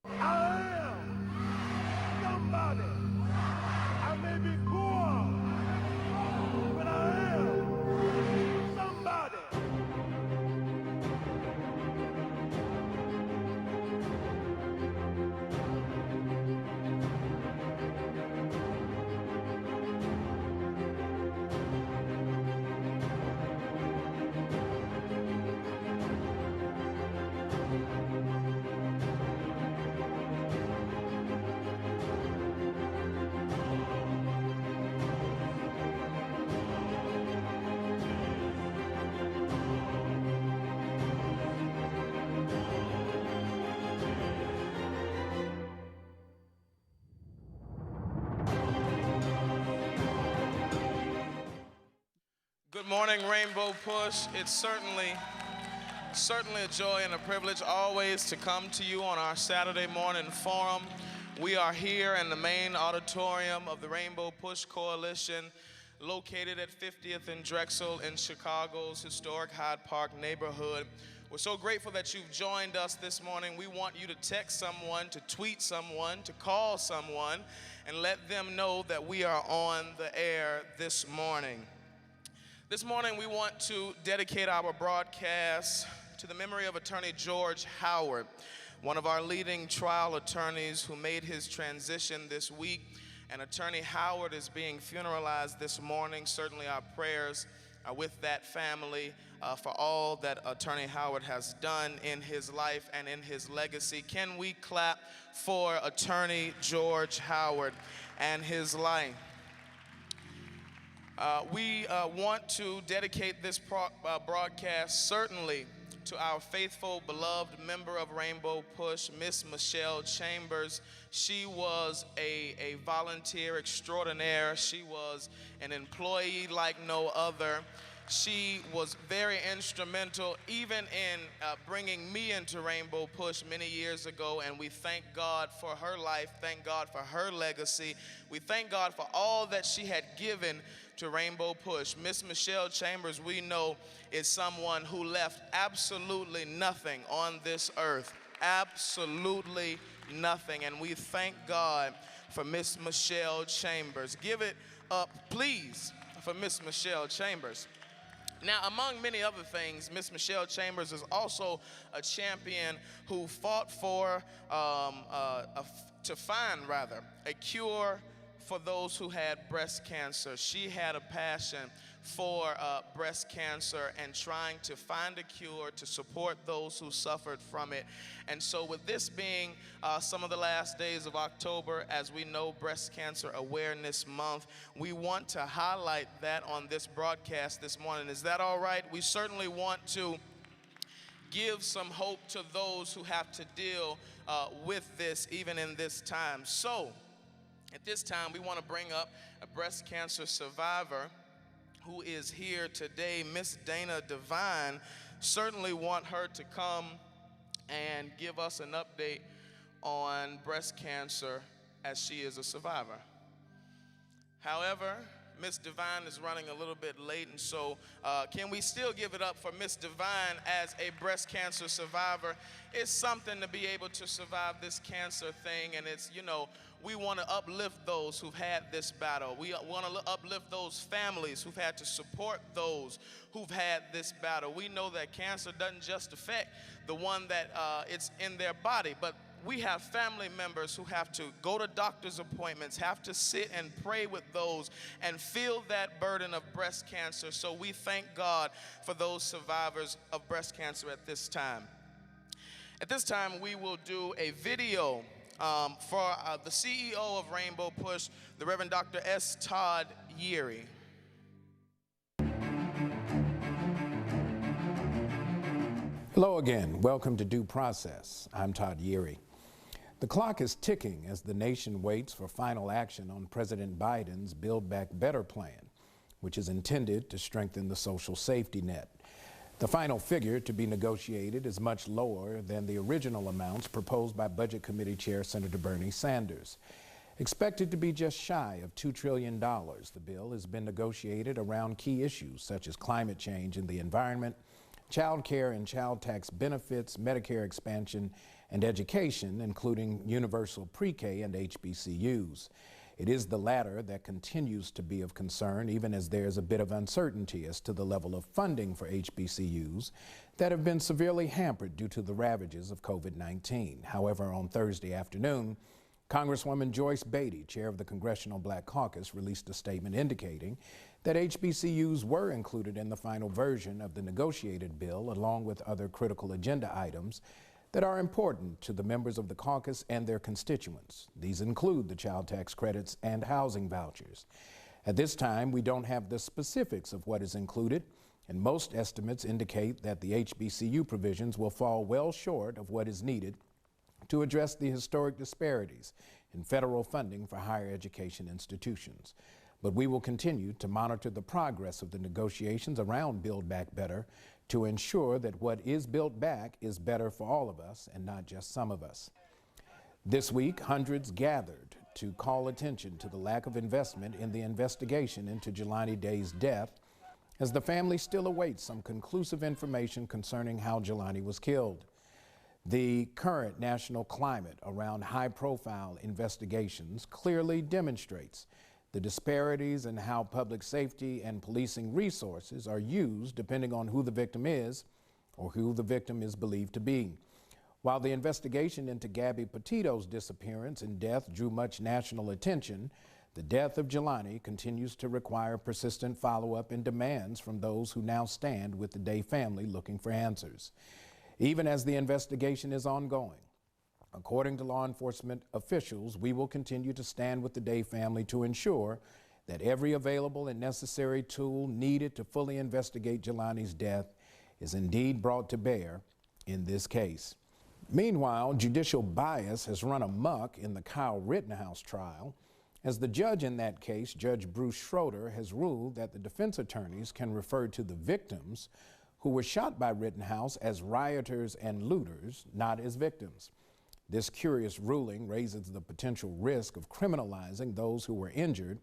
I am somebody. I may be poor, but I am somebody. Good morning, Rainbow Push. It's certainly a joy and a privilege always to come to you on our Saturday morning forum. We are here in the main auditorium of the Rainbow Push Coalition, located at 50th and Drexel in Chicago's historic Hyde Park neighborhood. We're so grateful that you've joined us this morning. We want you to text someone, to tweet someone, to call someone, and let them know that we are on the air this morning. This morning, we want to dedicate our broadcast to the memory of Attorney George Howard, one of our leading trial attorneys who made his transition this week. And Attorney Howard is being funeralized this morning. Certainly our prayers are with that family for all that Attorney Howard has done in his life and in his legacy. Can we clap for Attorney George Howard and his life? We want to dedicate this broadcast certainly to our faithful, beloved member of Rainbow Push, Miss Michell Chambers. She was a volunteer extraordinaire. She was an employee like no other. She was very instrumental even in bringing me into Rainbow Push many years ago, and we thank God for her life, thank God for her legacy. We thank God for all that she had given to Rainbow Push. Miss Michell Chambers, we know, is someone who left absolutely nothing on this earth, absolutely nothing, and we thank God for Miss Michell Chambers. Give it up, please, for Miss Michell Chambers. Now, among many other things, Miss Michell Chambers is also a champion who fought for, to find a cure for those who had breast cancer. She had a passion for breast cancer and trying to find a cure to support those who suffered from it. And so with this being some of the last days of October, as we know, Breast Cancer Awareness Month, we want to highlight that on this broadcast this morning. Is that all right? We certainly want to give some hope to those who have to deal with this even in this time. So at this time, we want to bring up a breast cancer survivor who is here today, Miss Dana Devine. Certainly want her to come and give us an update on breast cancer as she is a survivor. However, Miss Devine is running a little bit late, and so can we still give it up for Miss Devine as a breast cancer survivor? It's something to be able to survive this cancer thing, and it's, you know, we want to uplift those who've had this battle. We want to uplift those families who've had to support those who've had this battle. We know that cancer doesn't just affect the one that it's in their body, but we have family members who have to go to doctor's appointments, have to sit and pray with those and feel that burden of breast cancer. So we thank God for those survivors of breast cancer at this time. At this time, we will do a video for the CEO of Rainbow Push, the Reverend Dr. S. Todd Yeary. Hello again. Welcome to Due Process. I'm Todd Yeary. The clock is ticking as the nation waits for final action on President Biden's Build Back Better plan, which is intended to strengthen the social safety net. The final figure to be negotiated is much lower than the original amounts proposed by Budget Committee Chair Senator Bernie Sanders. Expected to be just shy of $2 trillion, the bill has been negotiated around key issues such as climate change and the environment, child care and child tax benefits, Medicare expansion, and education, including universal pre-K and HBCUs. It is the latter that continues to be of concern, even as there's a bit of uncertainty as to the level of funding for HBCUs that have been severely hampered due to the ravages of COVID-19. However, on Thursday afternoon, Congresswoman Joyce Beatty, chair of the Congressional Black Caucus, released a statement indicating that HBCUs were included in the final version of the negotiated bill, along with other critical agenda items that are important to the members of the caucus and their constituents. These include the child tax credits and housing vouchers. At this time, we don't have the specifics of what is included, and most estimates indicate that the HBCU provisions will fall well short of what is needed to address the historic disparities in federal funding for higher education institutions. But we will continue to monitor the progress of the negotiations around Build Back Better to ensure that what is built back is better for all of us and not just some of us. This week, hundreds gathered to call attention to the lack of investment in the investigation into Jelani Day's death, as the family still awaits some conclusive information concerning how Jelani was killed. The current national climate around high-profile investigations clearly demonstrates the disparities in how public safety and policing resources are used depending on who the victim is or who the victim is believed to be. While the investigation into Gabby Petito's disappearance and death drew much national attention, the death of Jelani continues to require persistent follow-up and demands from those who now stand with the Day family looking for answers. Even as the investigation is ongoing, according to law enforcement officials, we will continue to stand with the Day family to ensure that every available and necessary tool needed to fully investigate Jelani's death is indeed brought to bear in this case. Meanwhile, judicial bias has run amok in the Kyle Rittenhouse trial, as the judge in that case, Judge Bruce Schroeder, has ruled that the defense attorneys can refer to the victims who were shot by Rittenhouse as rioters and looters, not as victims. This curious ruling raises the potential risk of criminalizing those who were injured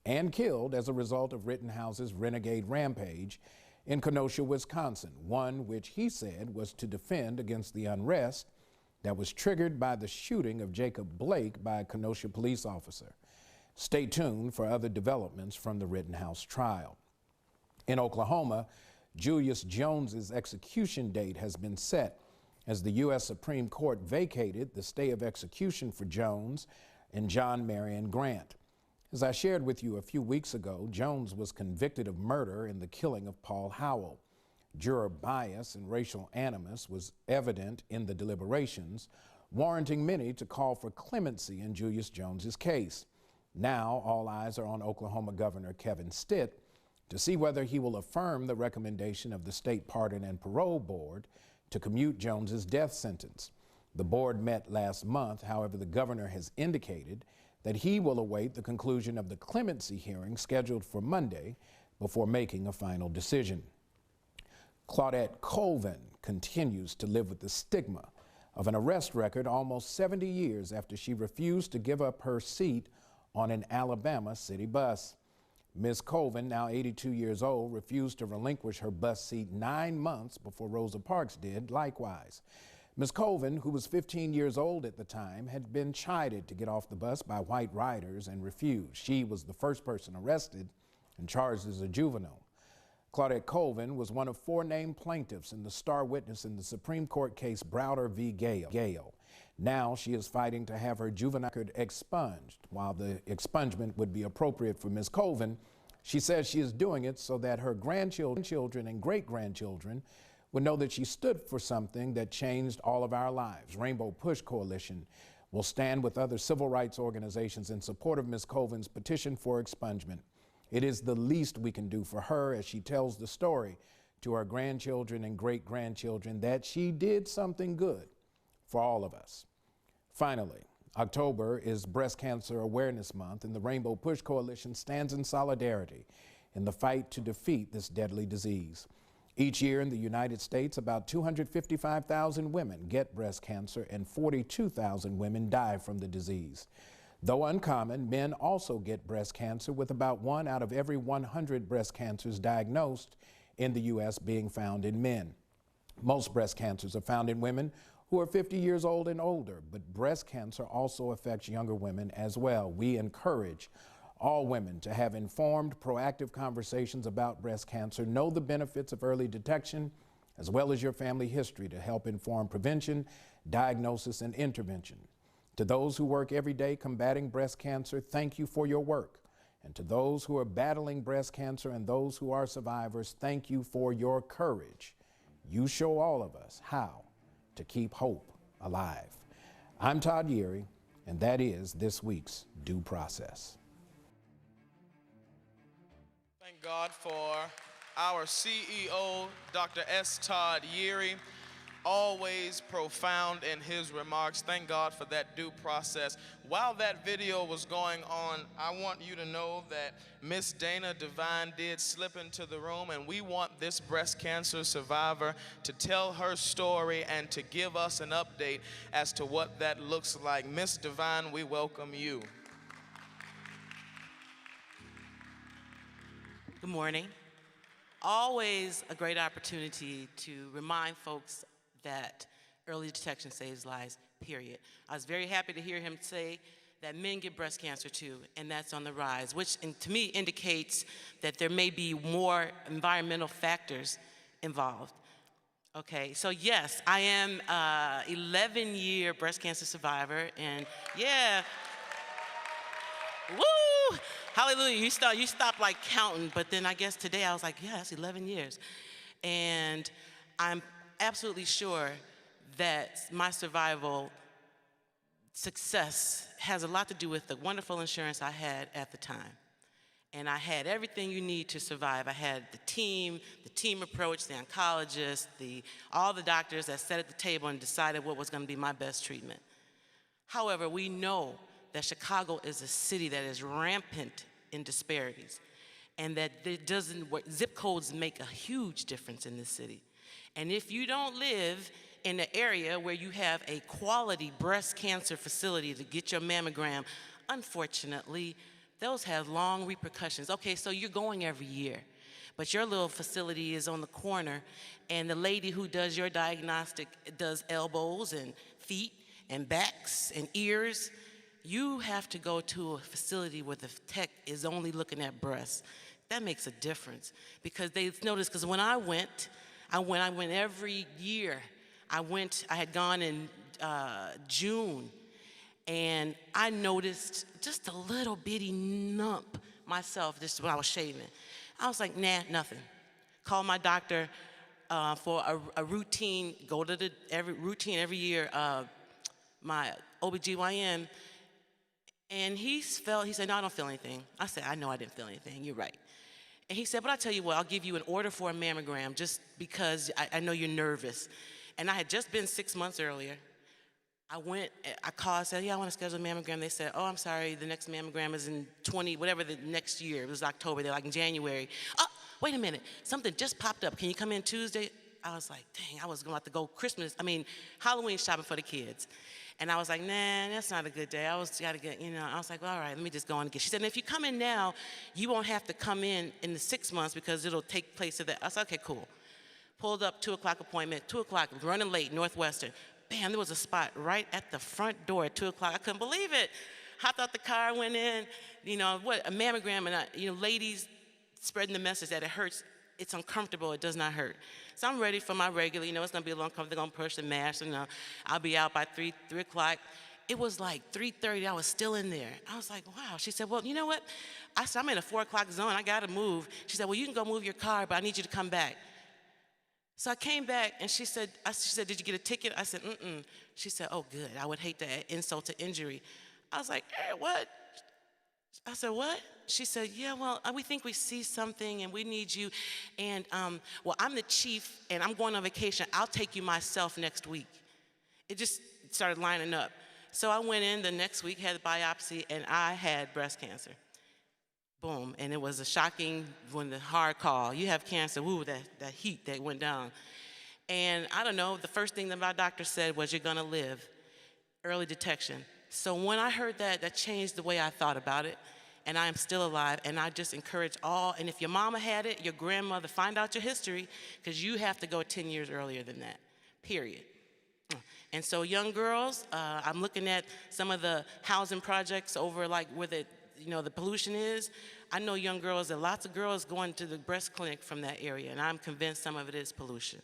and killed as a result of Rittenhouse's renegade rampage in Kenosha, Wisconsin, one which he said was to defend against the unrest that was triggered by the shooting of Jacob Blake by a Kenosha police officer. Stay tuned for other developments from the Rittenhouse trial. In Oklahoma, Julius Jones's execution date has been set as the U.S. Supreme Court vacated the stay of execution for Jones and John Marion Grant. As I shared with you a few weeks ago, Jones was convicted of murder in the killing of Paul Howell. Juror bias and racial animus was evident in the deliberations, warranting many to call for clemency in Julius Jones's case. Now, all eyes are on Oklahoma Governor Kevin Stitt to see whether he will affirm the recommendation of the State Pardon and Parole Board to commute Jones's death sentence. The board met last month. However, the governor has indicated that he will await the conclusion of the clemency hearing scheduled for Monday before making a final decision. Claudette Colvin continues to live with the stigma of an arrest record almost 70 years after she refused to give up her seat on an Alabama city bus. Ms. Colvin, now 82 years old, refused to relinquish her bus seat 9 months before Rosa Parks did likewise. Ms. Colvin, who was 15 years old at the time, had been chided to get off the bus by white riders and refused. She was the first person arrested and charged as a juvenile. Claudette Colvin was one of 4 named plaintiffs in the star witness in the Supreme Court case Browder v. Gale. Now she is fighting to have her juvenile record expunged. While the expungement would be appropriate for Ms. Colvin, she says she is doing it so that her grandchildren and great-grandchildren would know that she stood for something that changed all of our lives. Rainbow Push Coalition will stand with other civil rights organizations in support of Ms. Colvin's petition for expungement. It is the least we can do for her as she tells the story to our grandchildren and great-grandchildren that she did something good for all of us. Finally, October is Breast Cancer Awareness Month, and the Rainbow Push Coalition stands in solidarity in the fight to defeat this deadly disease. Each year in the United States, about 255,000 women get breast cancer and 42,000 women die from the disease. Though uncommon, men also get breast cancer, with about 1 out of every 100 breast cancers diagnosed in the U.S. being found in men. Most breast cancers are found in women who are 50 years old and older, but breast cancer also affects younger women as well. We encourage all women to have informed, proactive conversations about breast cancer, know the benefits of early detection, as well as your family history to help inform prevention, diagnosis, and intervention. To those who work every day combating breast cancer, thank you for your work. And to those who are battling breast cancer and those who are survivors, thank you for your courage. You show all of us how to keep hope alive. I'm Todd Yeary, and that is this week's Due Process. Thank God for our CEO, Dr. S. Todd Yeary, always profound in his remarks. Thank God for that due process. While that video was going on, I want you to know that Miss Dana Devine did slip into the room, and we want this breast cancer survivor to tell her story and to give us an update as to what that looks like. Miss Devine, we welcome you. Good morning. Always a great opportunity to remind folks that early detection saves lives, period. I was very happy to hear him say that men get breast cancer too, and that's on the rise, which to me indicates that there may be more environmental factors involved. Okay, so yes, I am an 11-year breast cancer survivor, and yeah, woo! Hallelujah, you stop like counting, but then I guess today I was like, yeah, that's 11 years. And I'm absolutely sure that my survival success has a lot to do with the wonderful insurance I had at the time. And I had everything you need to survive. I had the team approach, the oncologist, all the doctors that sat at the table and decided what was gonna be my best treatment. However, we know that Chicago is a city that is rampant in disparities, and that zip codes make a huge difference in this city. And if you don't live in an area where you have a quality breast cancer facility to get your mammogram, unfortunately, those have long repercussions. Okay, so you're going every year, but your little facility is on the corner, and the lady who does your diagnostic does elbows and feet and backs and ears. You have to go to a facility where the tech is only looking at breasts. That makes a difference, because they've noticed, because when I went every year. I had gone in June, and I noticed just a little bitty lump myself just when I was shaving. I was like, nah, nothing. Call my doctor for a routine, go to routine every year, my OBGYN, and he said, no, I don't feel anything. I said, I know I didn't feel anything, you're right. And he said, but I'll tell you what, I'll give you an order for a mammogram just because I know you're nervous. And I had just been 6 months earlier. I called, said, yeah, I want to schedule a mammogram. They said, oh, I'm sorry, the next mammogram is in whatever the next year. It was October, they're like in January. Oh, wait a minute, something just popped up. Can you come in Tuesday? I was like, dang, I was going to have to go Halloween shopping for the kids. And I was like, nah, that's not a good day. I was like, well, all right, let me just go on and get. She said, if you come in now, you won't have to come in the 6 months because it'll take place at that. I said, okay, cool. Pulled up, 2 o'clock appointment, 2 o'clock, running late, Northwestern. Bam, there was a spot right at the front door at 2 o'clock. I couldn't believe it. Hopped out the car, went in, a mammogram, and ladies spreading the message that it hurts. It's uncomfortable, it does not hurt. So I'm ready for my regular, it's gonna be a little uncomfortable, they're gonna push the mask, and I'll be out by 3 o'clock. It was like 3:30, I was still in there. I was like, wow. She said, well, you know what? I said, I'm in a 4 o'clock zone, I gotta move. She said, well, you can go move your car, but I need you to come back. So I came back, and she said, did you get a ticket? I said, mm-mm. She said, oh, good, I would hate to add insult to injury. I was like, hey, what? I said, what? She said, yeah, well, we think we see something and we need you. And, well, I'm the chief and I'm going on vacation. I'll take you myself next week. It just started lining up. So I went in the next week, had a biopsy, and I had breast cancer. Boom. And it was a shocking, the hard call. You have cancer. Woo, that heat that went down. And I don't know, the first thing that my doctor said was, you're going to live. Early detection. So when I heard that, that changed the way I thought about it. and I am still alive. And I just encourage all, and if your mama had it, your grandmother, find out your history, because you have to go 10 years earlier than that, period. And so young girls, I'm looking at some of the housing projects over like where the pollution is. I know young girls, there are lots of girls going to the breast clinic from that area, and I'm convinced some of it is pollution.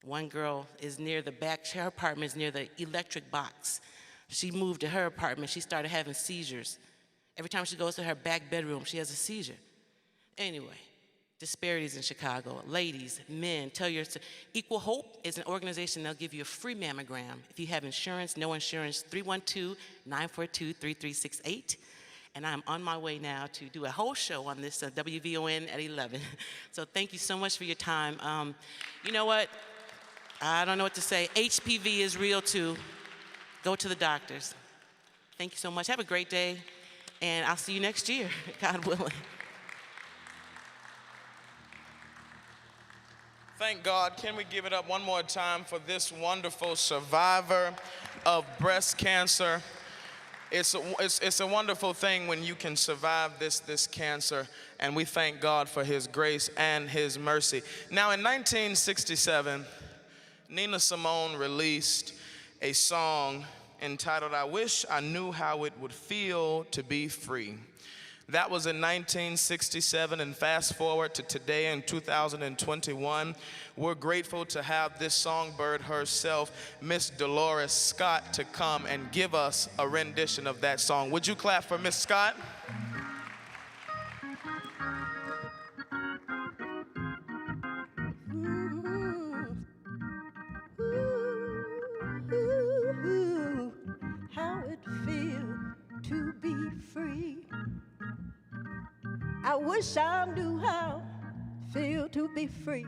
One girl is near the back, her apartment is near the electric box. She moved to her apartment, she started having seizures. Every time she goes to her back bedroom, she has a seizure. Anyway, disparities in Chicago. Ladies, men, tell your, Equal Hope is an organization that'll give you a free mammogram. If you have insurance, no insurance, 312-942-3368. And I'm on my way now to do a whole show on this WVON at 11. So thank you so much for your time. You know what? I don't know what to say. HPV is real too. Go to the doctors. Thank you so much. Have a great day. And I'll see you next year, God willing. Thank God. Can we give it up one more time for this wonderful survivor of breast cancer? It's a wonderful thing when you can survive this cancer, and we thank God for his grace and his mercy. Now, in 1967, Nina Simone released a song entitled, "I Wish I Knew How It Would Feel to Be Free." That was in 1967, and fast forward to today in 2021, we're grateful to have this songbird herself, Miss Dolores Scott, to come and give us a rendition of that song. Would you clap for Miss Scott? How it feel to be free. I wish I knew how it feel to be free.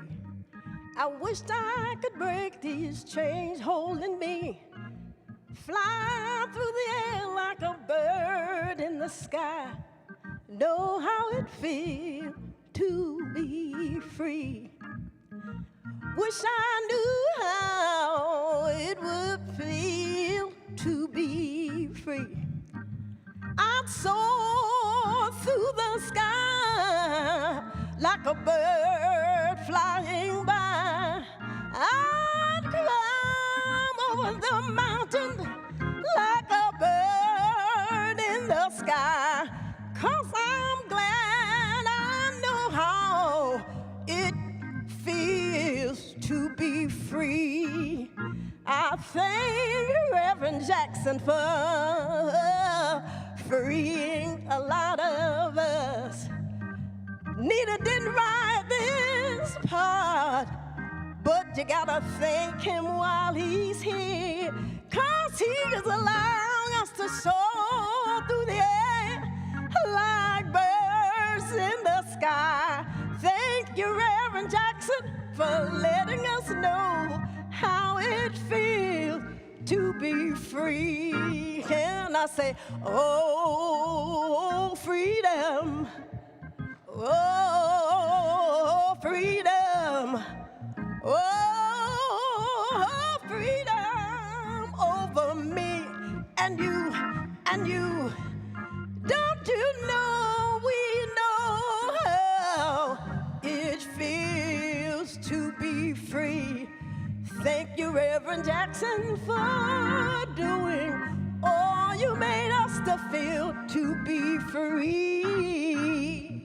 I wished I could break these chains holding me, fly through the air like a bird in the sky, know how it feels to be free. Wish I knew how it would feel to be free. I'd soar through the sky like a bird flying by. I'd climb over the mountain like a bird in the sky. 'Cause I'm glad I know how it feels to be free. I thank Reverend Jackson for freeing a lot of us. Nita didn't write this part, but you gotta thank him while he's here, 'cause he is allowing us to soar through the air like birds in the sky. Thank you, Reverend Jackson, for letting us know how it feels to be free. Can I say, oh, freedom, oh, freedom, oh, freedom over me and you, and you. Don't you know we know how it feels to be free? Thank you, Reverend Jackson, for doing all you made us to feel to be free.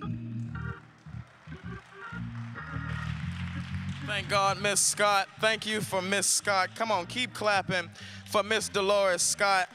Thank God, Miss Scott. Thank you for Miss Scott. Come on, keep clapping for Miss Dolores Scott.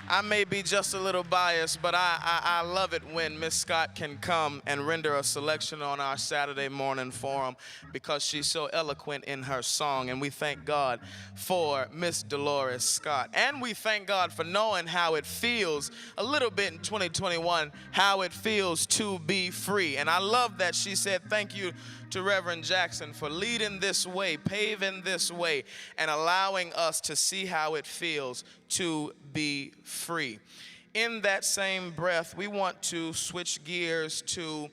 I may be just a little biased, but I love it when Miss Scott can come and render a selection on our Saturday morning forum, because she's so eloquent in her song. And we thank God for Miss Dolores Scott. And we thank God for knowing how it feels a little bit in 2021, how it feels to be free. And I love that she said thank you to Reverend Jackson for leading this way, paving this way, and allowing us to see how it feels to be free. In that same breath, we want to switch gears to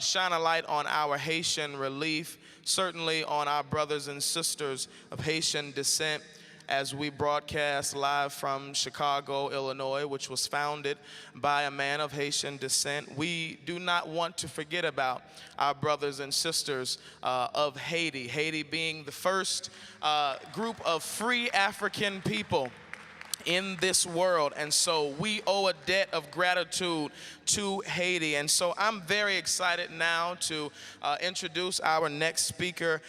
shine a light on our Haitian relief, certainly on our brothers and sisters of Haitian descent. as we broadcast live from Chicago, Illinois, which was founded by a man of Haitian descent. We do not want to forget about our brothers and sisters of Haiti, Haiti being the first group of free African people in this world, and so we owe a debt of gratitude to Haiti. And so I'm very excited now to introduce our next speaker.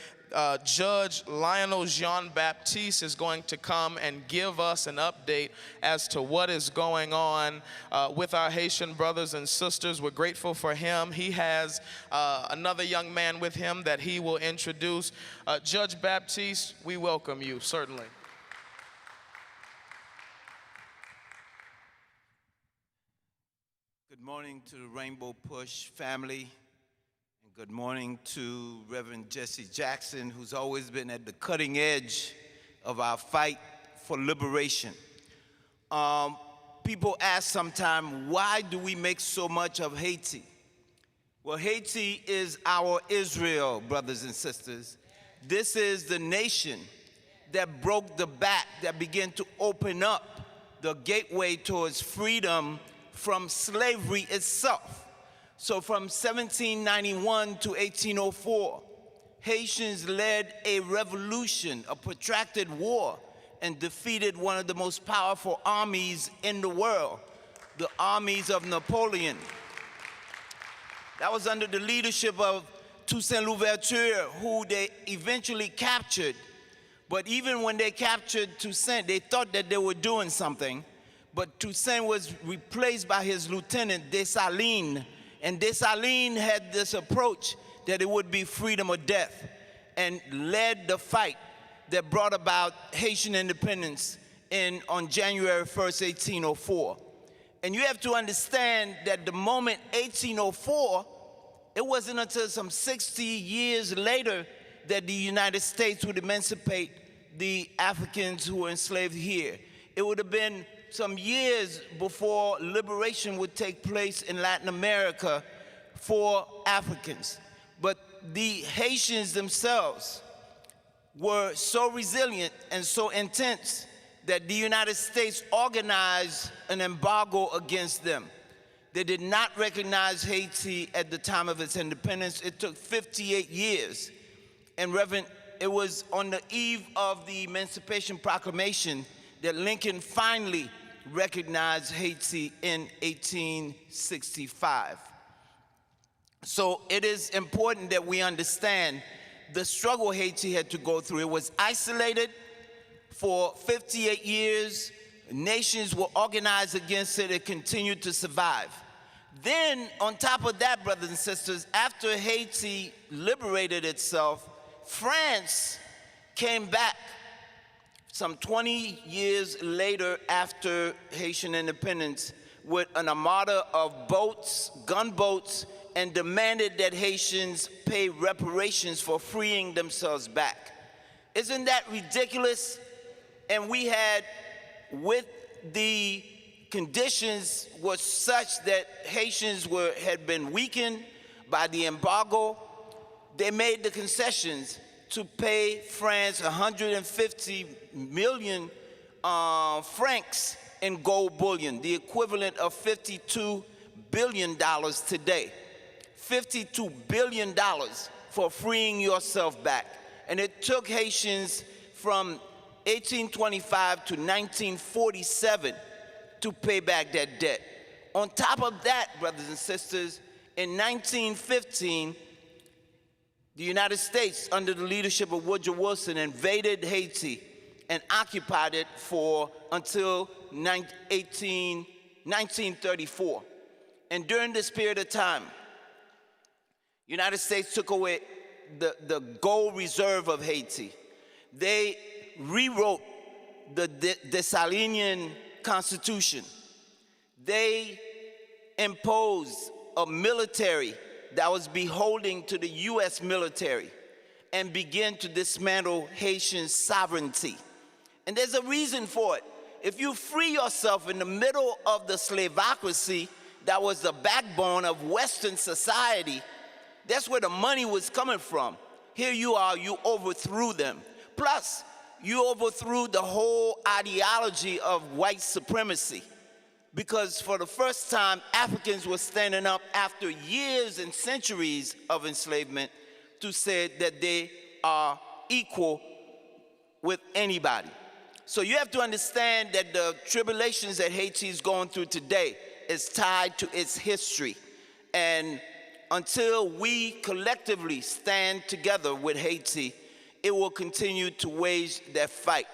Judge Lionel Jean-Baptiste is going to come and give us an update as to what is going on with our Haitian brothers and sisters. We're grateful for him. He has another young man with him that he will introduce. Judge Baptiste, we welcome you, certainly. Good morning to the Rainbow Push family, and good morning to Reverend Jesse Jackson, who's always been at the cutting edge of our fight for liberation. People ask sometimes, why do we make so much of Haiti? Well, Haiti is our Israel, brothers and sisters. This is the nation that broke the back, that began to open up the gateway towards freedom from slavery itself. So from 1791 to 1804, Haitians led a revolution, a protracted war, and defeated one of the most powerful armies in the world, the armies of Napoleon. That was under the leadership of Toussaint Louverture, who they eventually captured. But even when they captured Toussaint, they thought that they were doing something. But Toussaint was replaced by his lieutenant, Dessalines. And Dessalines had this approach that it would be freedom or death, and led the fight that brought about Haitian independence on January 1st, 1804. And you have to understand that the moment 1804, it wasn't until some 60 years later that the United States would emancipate the Africans who were enslaved here. It would have been some years before liberation would take place in Latin America for Africans. But the Haitians themselves were so resilient and so intense that the United States organized an embargo against them. They did not recognize Haiti at the time of its independence. It took 58 years. And Reverend, it was on the eve of the Emancipation Proclamation that Lincoln finally recognized Haiti in 1865. So it is important that we understand the struggle Haiti had to go through. It was isolated for 58 years. Nations were organized against it. It continued to survive. Then, on top of that, brothers and sisters, after Haiti liberated itself, France came back some 20 years later after Haitian independence with an armada of boats, gunboats, and demanded that Haitians pay reparations for freeing themselves back. Isn't that ridiculous? And we had, with the conditions were such that Haitians had been weakened by the embargo, they made the concessions to pay France 150 million francs in gold bullion, the equivalent of $52 billion today. $52 billion for freeing yourself back. And it took Haitians from 1825 to 1947 to pay back that debt. On top of that, brothers and sisters, in 1915, the United States, under the leadership of Woodrow Wilson, invaded Haiti and occupied it until 1934. And during this period of time, the United States took away the gold reserve of Haiti. They rewrote the Dessalinian Constitution. They imposed a military that was beholden to the U.S. military and began to dismantle Haitian sovereignty. And there's a reason for it. If you free yourself in the middle of the slavocracy that was the backbone of Western society, that's where the money was coming from. Here you are, you overthrew them. Plus, you overthrew the whole ideology of white supremacy, because for the first time, Africans were standing up after years and centuries of enslavement to say that they are equal with anybody. So you have to understand that the tribulations that Haiti is going through today is tied to its history. And until we collectively stand together with Haiti, it will continue to wage that fight.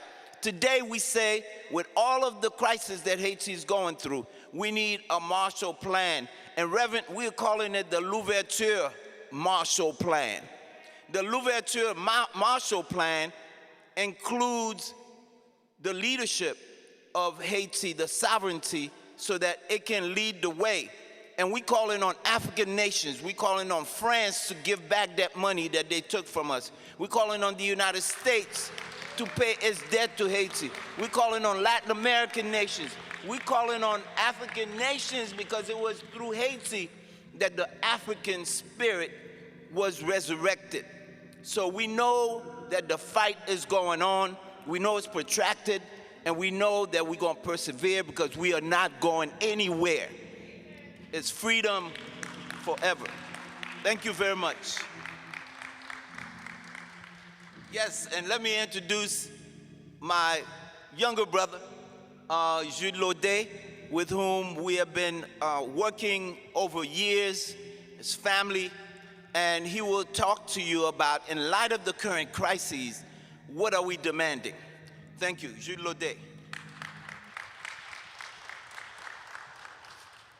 Today we say, with all of the crises that Haiti is going through, we need a Marshall Plan. And Reverend, we're calling it the L'Ouverture Marshall Plan. The L'Ouverture Marshall Plan includes the leadership of Haiti, the sovereignty, so that it can lead the way. And we calling on African nations. We calling on France to give back that money that they took from us. We're calling on the United States to pay its debt to Haiti. We're calling on Latin American nations. We're calling on African nations, because it was through Haiti that the African spirit was resurrected. So we know that the fight is going on. We know it's protracted, and we know that we're going to persevere, because we are not going anywhere. It's freedom forever. Thank you very much. Yes, and let me introduce my younger brother, Jelani, with whom we have been working over years, his family, and he will talk to you about, in light of the current crises, what are we demanding? Thank you, Jelani.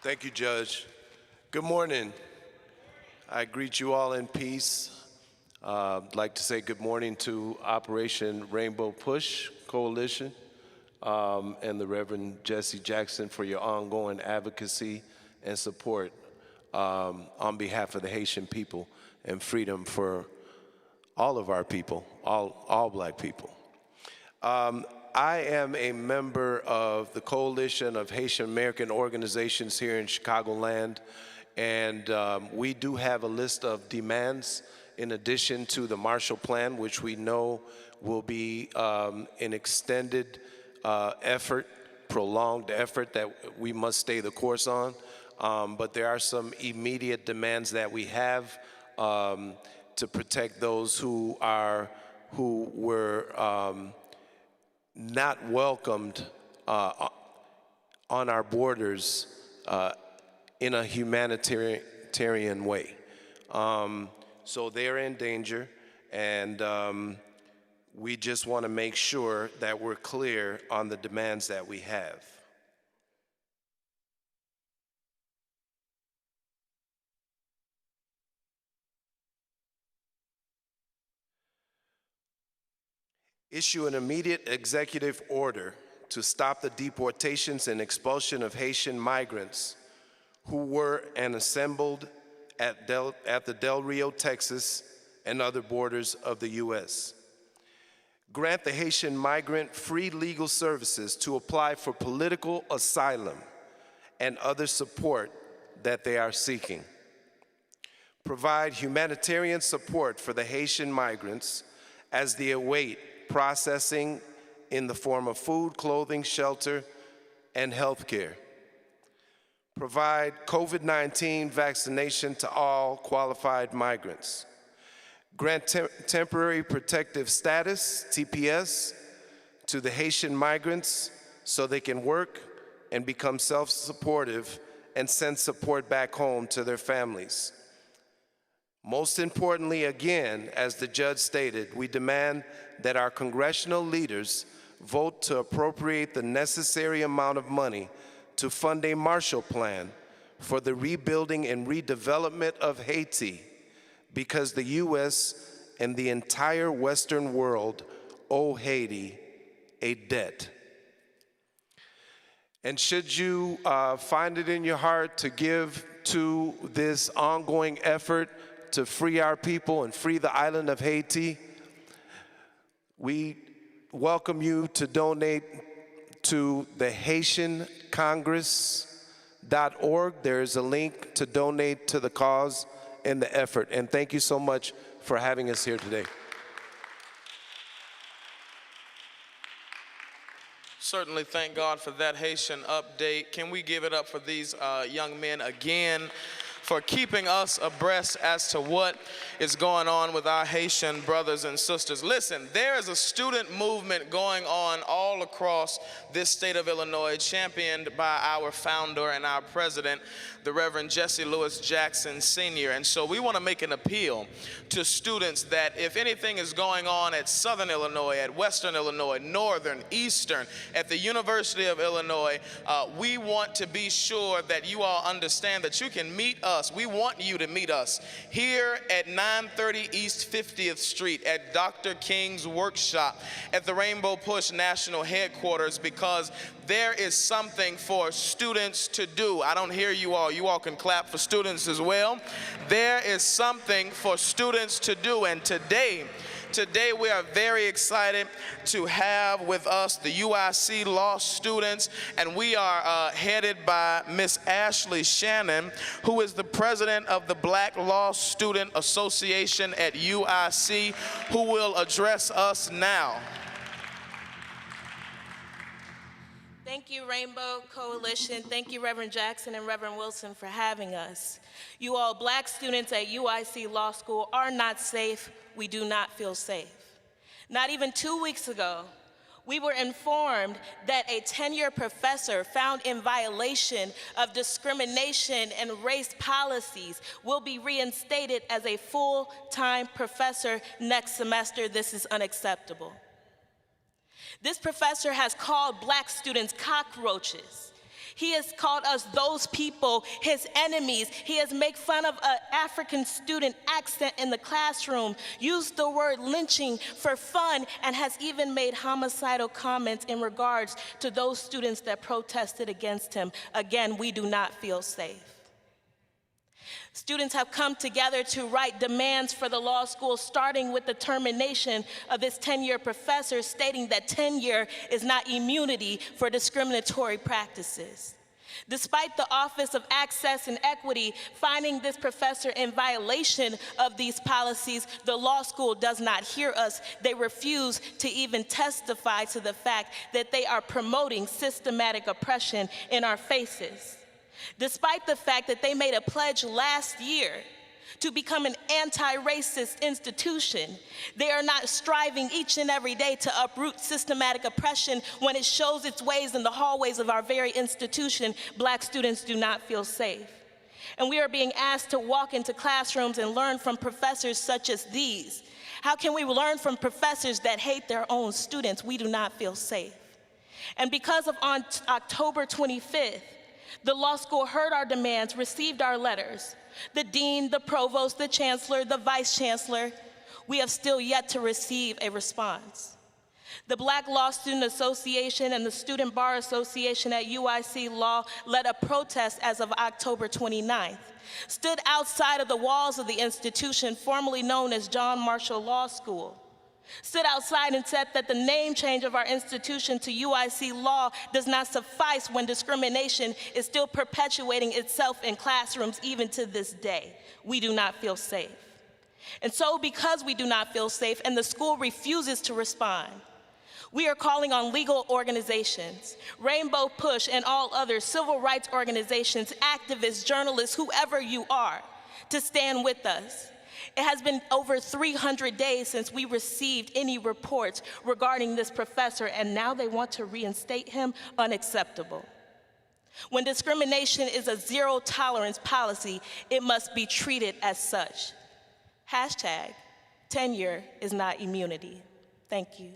Thank you, Judge. Good morning. I greet you all in peace. I'd like to say good morning to Operation Rainbow Push Coalition and the Reverend Jesse Jackson for your ongoing advocacy and support on behalf of the Haitian people and freedom for all of our people, all black people. I am a member of the Coalition of Haitian American Organizations here in Chicagoland, and we do have a list of demands in addition to the Marshall Plan, which we know will be an extended effort, prolonged effort that we must stay the course on. But there are some immediate demands that we have to protect those who were not welcomed on our borders in a humanitarian way. So they're in danger, and we just want to make sure that we're clear on the demands that we have. Issue an immediate executive order to stop the deportations and expulsion of Haitian migrants who were and assembled at the Del Rio, Texas, and other borders of the U.S. Grant the Haitian migrant free legal services to apply for political asylum and other support that they are seeking. Provide humanitarian support for the Haitian migrants as they await processing in the form of food, clothing, shelter, and health care. Provide COVID-19 vaccination to all qualified migrants. Grant temporary protective status, TPS, to the Haitian migrants so they can work and become self-supportive and send support back home to their families. Most importantly, again, as the judge stated, we demand that our congressional leaders vote to appropriate the necessary amount of money to fund a Marshall Plan for the rebuilding and redevelopment of Haiti, because the U.S. and the entire Western world owe Haiti a debt. And should you find it in your heart to give to this ongoing effort to free our people and free the island of Haiti, we welcome you to donate to the HaitianCongress.org. There is a link to donate to the cause and the effort. And thank you so much for having us here today. Certainly thank God for that Haitian update. Can we give it up for these young men again for keeping us abreast as to what is going on with our Haitian brothers and sisters. Listen, there is a student movement going on all across this state of Illinois, championed by our founder and our president, the Reverend Jesse Lewis Jackson Sr. And so we want to make an appeal to students that if anything is going on at Southern Illinois, at Western Illinois, Northern, Eastern, at the University of Illinois, we want to be sure that you all understand that you can meet us. We want you to meet us here at 930 East 50th Street at Dr. King's workshop at the Rainbow Push National Headquarters, because there is something for students to do. I don't hear you all. You all can clap for students as well. There is something for students to do, and today we are very excited to have with us the UIC law students, and we are headed by Miss Ashley Shannon, who is the president of the Black Law Student Association at UIC, who will address us now. Thank you, Rainbow Coalition. Thank you, Reverend Jackson and Reverend Wilson, for having us. You all black students at UIC Law School are not safe. We do not feel safe. Not even 2 weeks ago, we were informed that a tenure professor found in violation of discrimination and race policies will be reinstated as a full-time professor next semester. This is unacceptable. This professor has called black students cockroaches. He has called us, those people, his enemies. He has made fun of an African student accent in the classroom, used the word lynching for fun, and has even made homicidal comments in regards to those students that protested against him. Again, we do not feel safe. Students have come together to write demands for the law school, starting with the termination of this tenure professor, stating that tenure is not immunity for discriminatory practices. Despite the Office of Access and Equity finding this professor in violation of these policies, the law school does not hear us. They refuse to even testify to the fact that they are promoting systematic oppression in our faces. Despite the fact that they made a pledge last year to become an anti-racist institution, they are not striving each and every day to uproot systematic oppression when it shows its ways in the hallways of our very institution. Black students do not feel safe. And we are being asked to walk into classrooms and learn from professors such as these. How can we learn from professors that hate their own students? We do not feel safe. And because of on October 25th, the law school heard our demands, received our letters. The dean, the provost, the chancellor, the vice chancellor, we have still yet to receive a response. The Black Law Student Association and the Student Bar Association at UIC Law led a protest as of October 29th, stood outside of the walls of the institution formerly known as John Marshall Law School, stood outside and said that the name change of our institution to UIC Law does not suffice when discrimination is still perpetuating itself in classrooms even to this day. We do not feel safe. And so because we do not feel safe and the school refuses to respond, we are calling on legal organizations, Rainbow Push and all other civil rights organizations, activists, journalists, whoever you are, to stand with us. It has been over 300 days since we received any reports regarding this professor, and now they want to reinstate him. Unacceptable. When discrimination is a zero tolerance policy, it must be treated as such. Hashtag, tenure is not immunity. Thank you.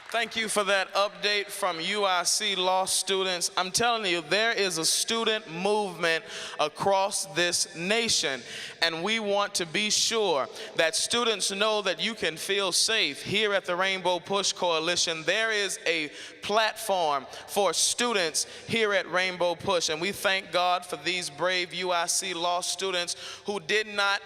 Thank you for that update from UIC law students. I'm telling you, there is a student movement across this nation, and we want to be sure that students know that you can feel safe. Here at the Rainbow Push Coalition, there is a platform for students here at Rainbow Push, and we thank God for these brave UIC law students who did not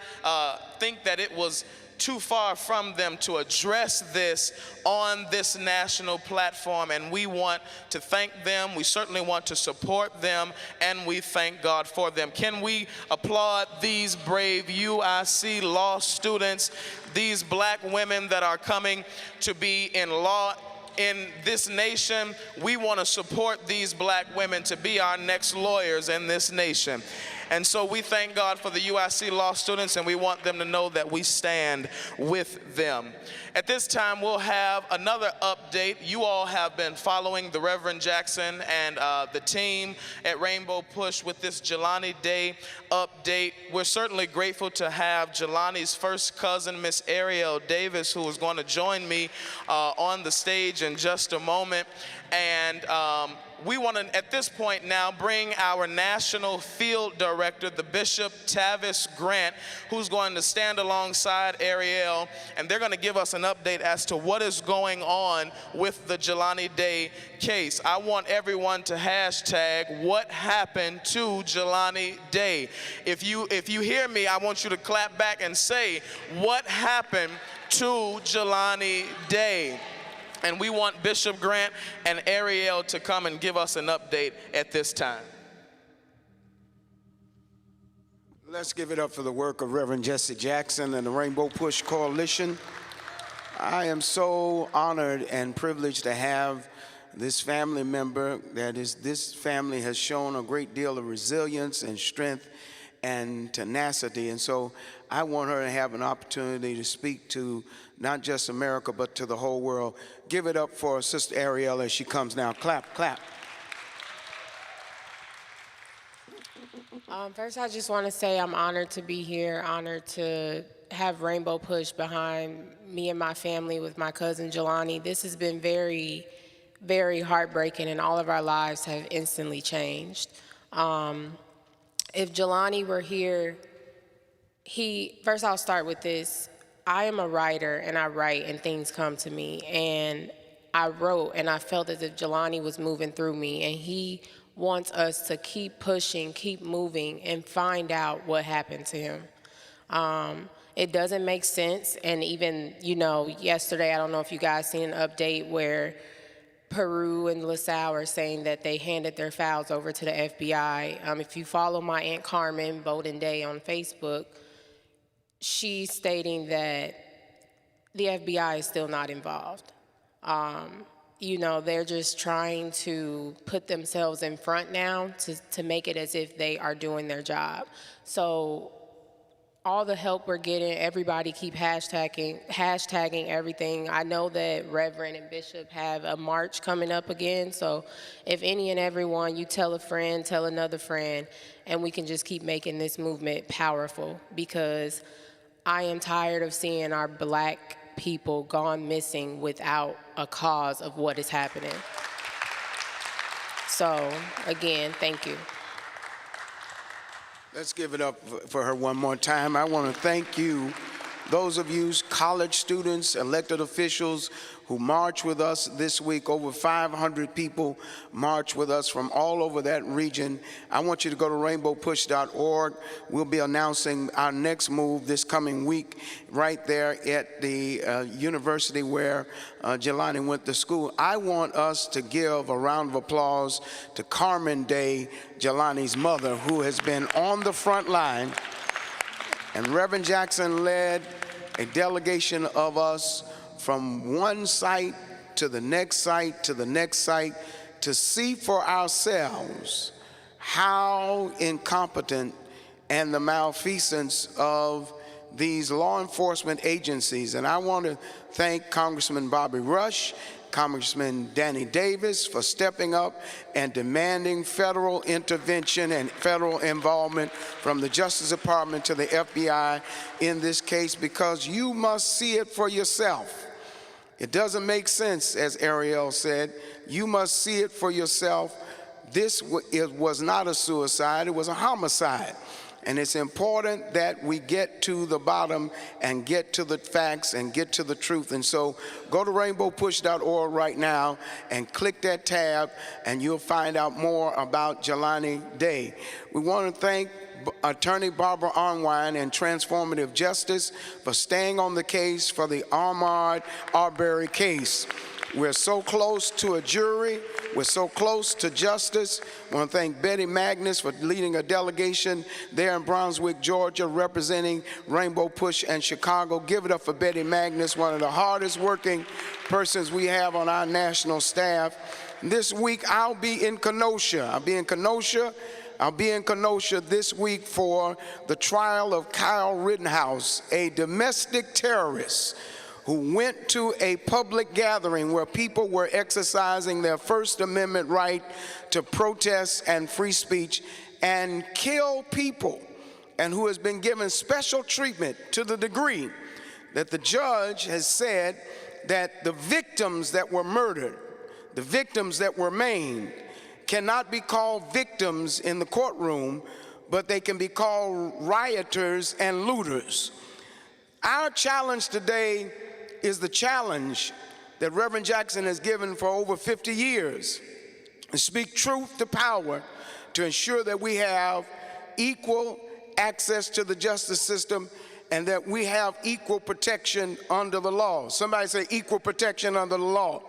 think that it was too far from them to address this on this national platform, and we want to thank them. We certainly want to support them, and we thank God for them. Can we applaud these brave UIC law students, these black women that are coming to be in law in this nation? We want to support these black women to be our next lawyers in this nation. And so we thank God for the UIC law students, and we want them to know that we stand with them. At this time, we'll have another update. You all have been following the Reverend Jackson and the team at Rainbow Push with this Jelani Day update. We're certainly grateful to have Jelani's first cousin, Miss Ariel Davis, who is going to join me on the stage in just a moment. And we want to, at this point now, bring our national field director, the Bishop Tavis Grant, who's going to stand alongside Ariel, and they're going to give us an update as to what is going on with the Jelani Day case. I want everyone to hashtag what happened to Jelani Day. If you hear me, I want you to clap back and say, what happened to Jelani Day? And we want Bishop Grant and Ariel to come and give us an update at this time. Let's give it up for the work of Reverend Jesse Jackson and the Rainbow Push Coalition. I am so honored and privileged to have this family member. This family has shown a great deal of resilience and strength and tenacity. And so I want her to have an opportunity to speak to not just America, but to the whole world. Give it up for Sister Ariel as she comes now. Clap, clap. First, I just want to say I'm honored to be here, honored to have Rainbow Push behind me and my family with my cousin Jelani. This has been very, very heartbreaking, and all of our lives have instantly changed. If Jelani were here, first I'll start with this. I am a writer, and I write, and things come to me. And I wrote, and I felt as if Jelani was moving through me, and he wants us to keep pushing, keep moving, and find out what happened to him. It doesn't make sense, and even, yesterday, I don't know if you guys seen an update where Peru and LaSalle are saying that they handed their files over to the FBI. If you follow my Aunt Carmen, Bowden Day, on Facebook, she's stating that the FBI is still not involved. They're just trying to put themselves in front now to make it as if they are doing their job. So all the help we're getting, everybody keep hashtagging everything. I know that Reverend and Bishop have a march coming up again, so if any and everyone, you tell a friend, tell another friend, and we can just keep making this movement powerful, because I am tired of seeing our black people gone missing without a cause of what is happening. So, again, thank you. Let's give it up for her one more time. I want to thank you, those of you college students, elected officials who marched with us this week. Over 500 people marched with us from all over that region. I want you to go to rainbowpush.org. We'll be announcing our next move this coming week right there at the university where Jelani went to school. I want us to give a round of applause to Carmen Day, Jelani's mother, who has been on the front line. And Reverend Jackson led a delegation of us from one site to the next site to the next site to see for ourselves how incompetent and the malfeasance of these law enforcement agencies. And I want to thank Congressman Bobby Rush, Congressman Danny Davis for stepping up and demanding federal intervention and federal involvement from the Justice Department to the FBI in this case, because you must see it for yourself. It doesn't make sense, as Ariel said. You must see it for yourself. This was not a suicide, it was a homicide. And it's important that we get to the bottom and get to the facts and get to the truth. And so go to rainbowpush.org right now and click that tab, and you'll find out more about Jelani Day. We want to thank Attorney Barbara Arnwine and Transformative Justice for staying on the case for the Ahmaud Arbery case. We're so close to a jury. We're so close to justice. I want to thank Betty Magnus for leading a delegation there in Brunswick, Georgia, representing Rainbow Push and Chicago. Give it up for Betty Magnus, one of the hardest working persons we have on our national staff. This week, I'll be in Kenosha. I'll be in Kenosha this week for the trial of Kyle Rittenhouse, a domestic terrorist who went to a public gathering where people were exercising their First Amendment right to protest and free speech and kill people, and who has been given special treatment to the degree that the judge has said that the victims that were murdered, the victims that were maimed, cannot be called victims in the courtroom, but they can be called rioters and looters. Our challenge today is the challenge that Reverend Jackson has given for over 50 years, to speak truth to power, to ensure that we have equal access to the justice system and that we have equal protection under the law. Somebody say equal protection under the law.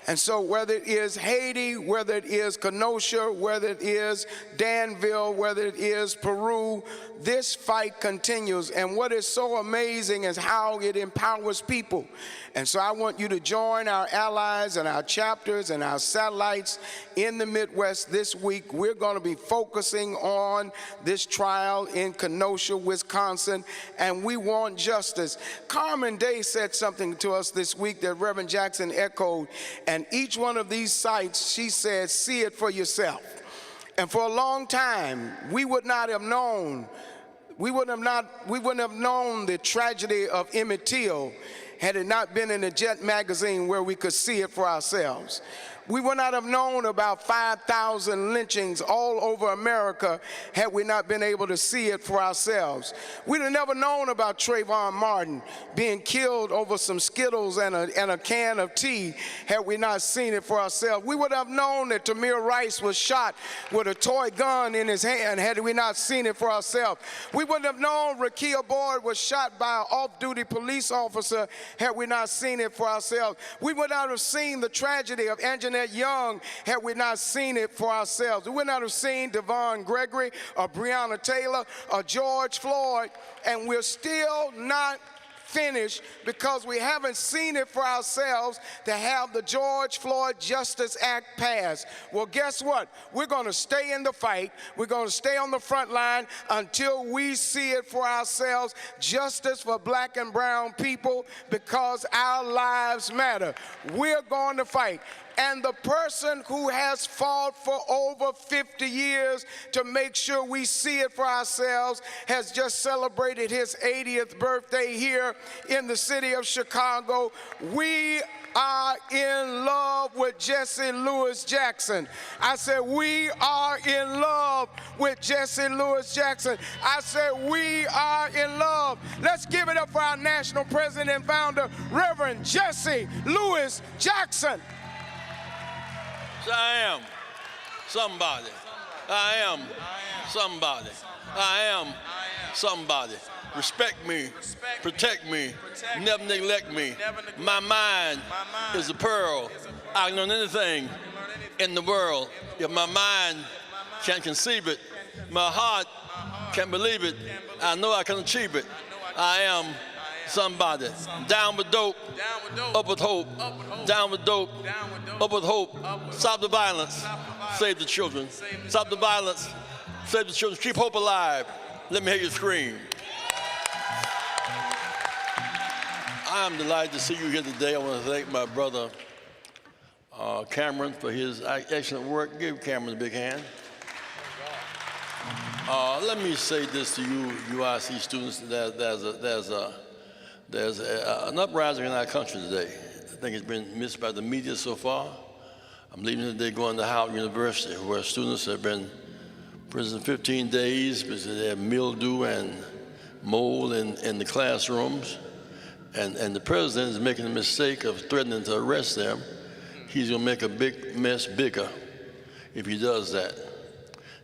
And so whether it is Haiti, whether it is Kenosha, whether it is Danville, whether it is Peru, this fight continues. And what is so amazing is how it empowers people. And so I want you to join our allies and our chapters and our satellites in the Midwest this week. We're going to be focusing on this trial in Kenosha, Wisconsin, and we want justice. Carmen Day said something to us this week that Reverend Jackson echoed, and each one of these sites, she said, see it for yourself. And for a long time, we would not have known, we wouldn't have known the tragedy of Emmett Till had it not been in the Jet magazine where we could see it for ourselves. We would not have known about 5,000 lynchings all over America had we not been able to see it for ourselves. We'd have never known about Trayvon Martin being killed over some Skittles and a can of tea had we not seen it for ourselves. We would have known that Tamir Rice was shot with a toy gun in his hand had we not seen it for ourselves. We wouldn't have known Rekia Boyd was shot by an off-duty police officer had we not seen it for ourselves. We would not have seen the tragedy of Anjanette Young had we not seen it for ourselves. We would not have seen Devon Gregory or Breonna Taylor or George Floyd, and we're still not finished because we haven't seen it for ourselves to have the George Floyd Justice Act passed. Well, guess what? We're going to stay in the fight. We're going to stay on the front line until we see it for ourselves. Justice for black and brown people, because our lives matter. We're going to fight. And the person who has fought for over 50 years to make sure we see it for ourselves has just celebrated his 80th birthday here in the city of Chicago. We are in love with Jesse Louis Jackson. I said, we are in love with Jesse Louis Jackson. I said, we are in love. Let's give it up for our national president and founder, Reverend Jesse Louis Jackson. I am somebody. I am somebody. I am somebody. Respect me, protect me, never neglect me. My mind is a pearl. I can learn anything in the world. If my mind can't conceive it, my heart can't believe it, I know I can achieve it. I am somebody. Down with dope, up with hope. Down with dope, up with hope. Stop the violence, save the children. Stop the violence, save the children. Keep hope alive. Let me hear you scream. I'm delighted to see you here today. I want to thank my brother Cameron for his excellent work. Give Cameron a big hand. Let me say this to you, UIC students. There's an uprising in our country today. I think it's been missed by the media so far. I'm leaving today going to Howard University, where students have been For instance, 15 days because they have mildew and mold in the classrooms. And the president is making the mistake of threatening to arrest them. He's going to make a big mess bigger if he does that.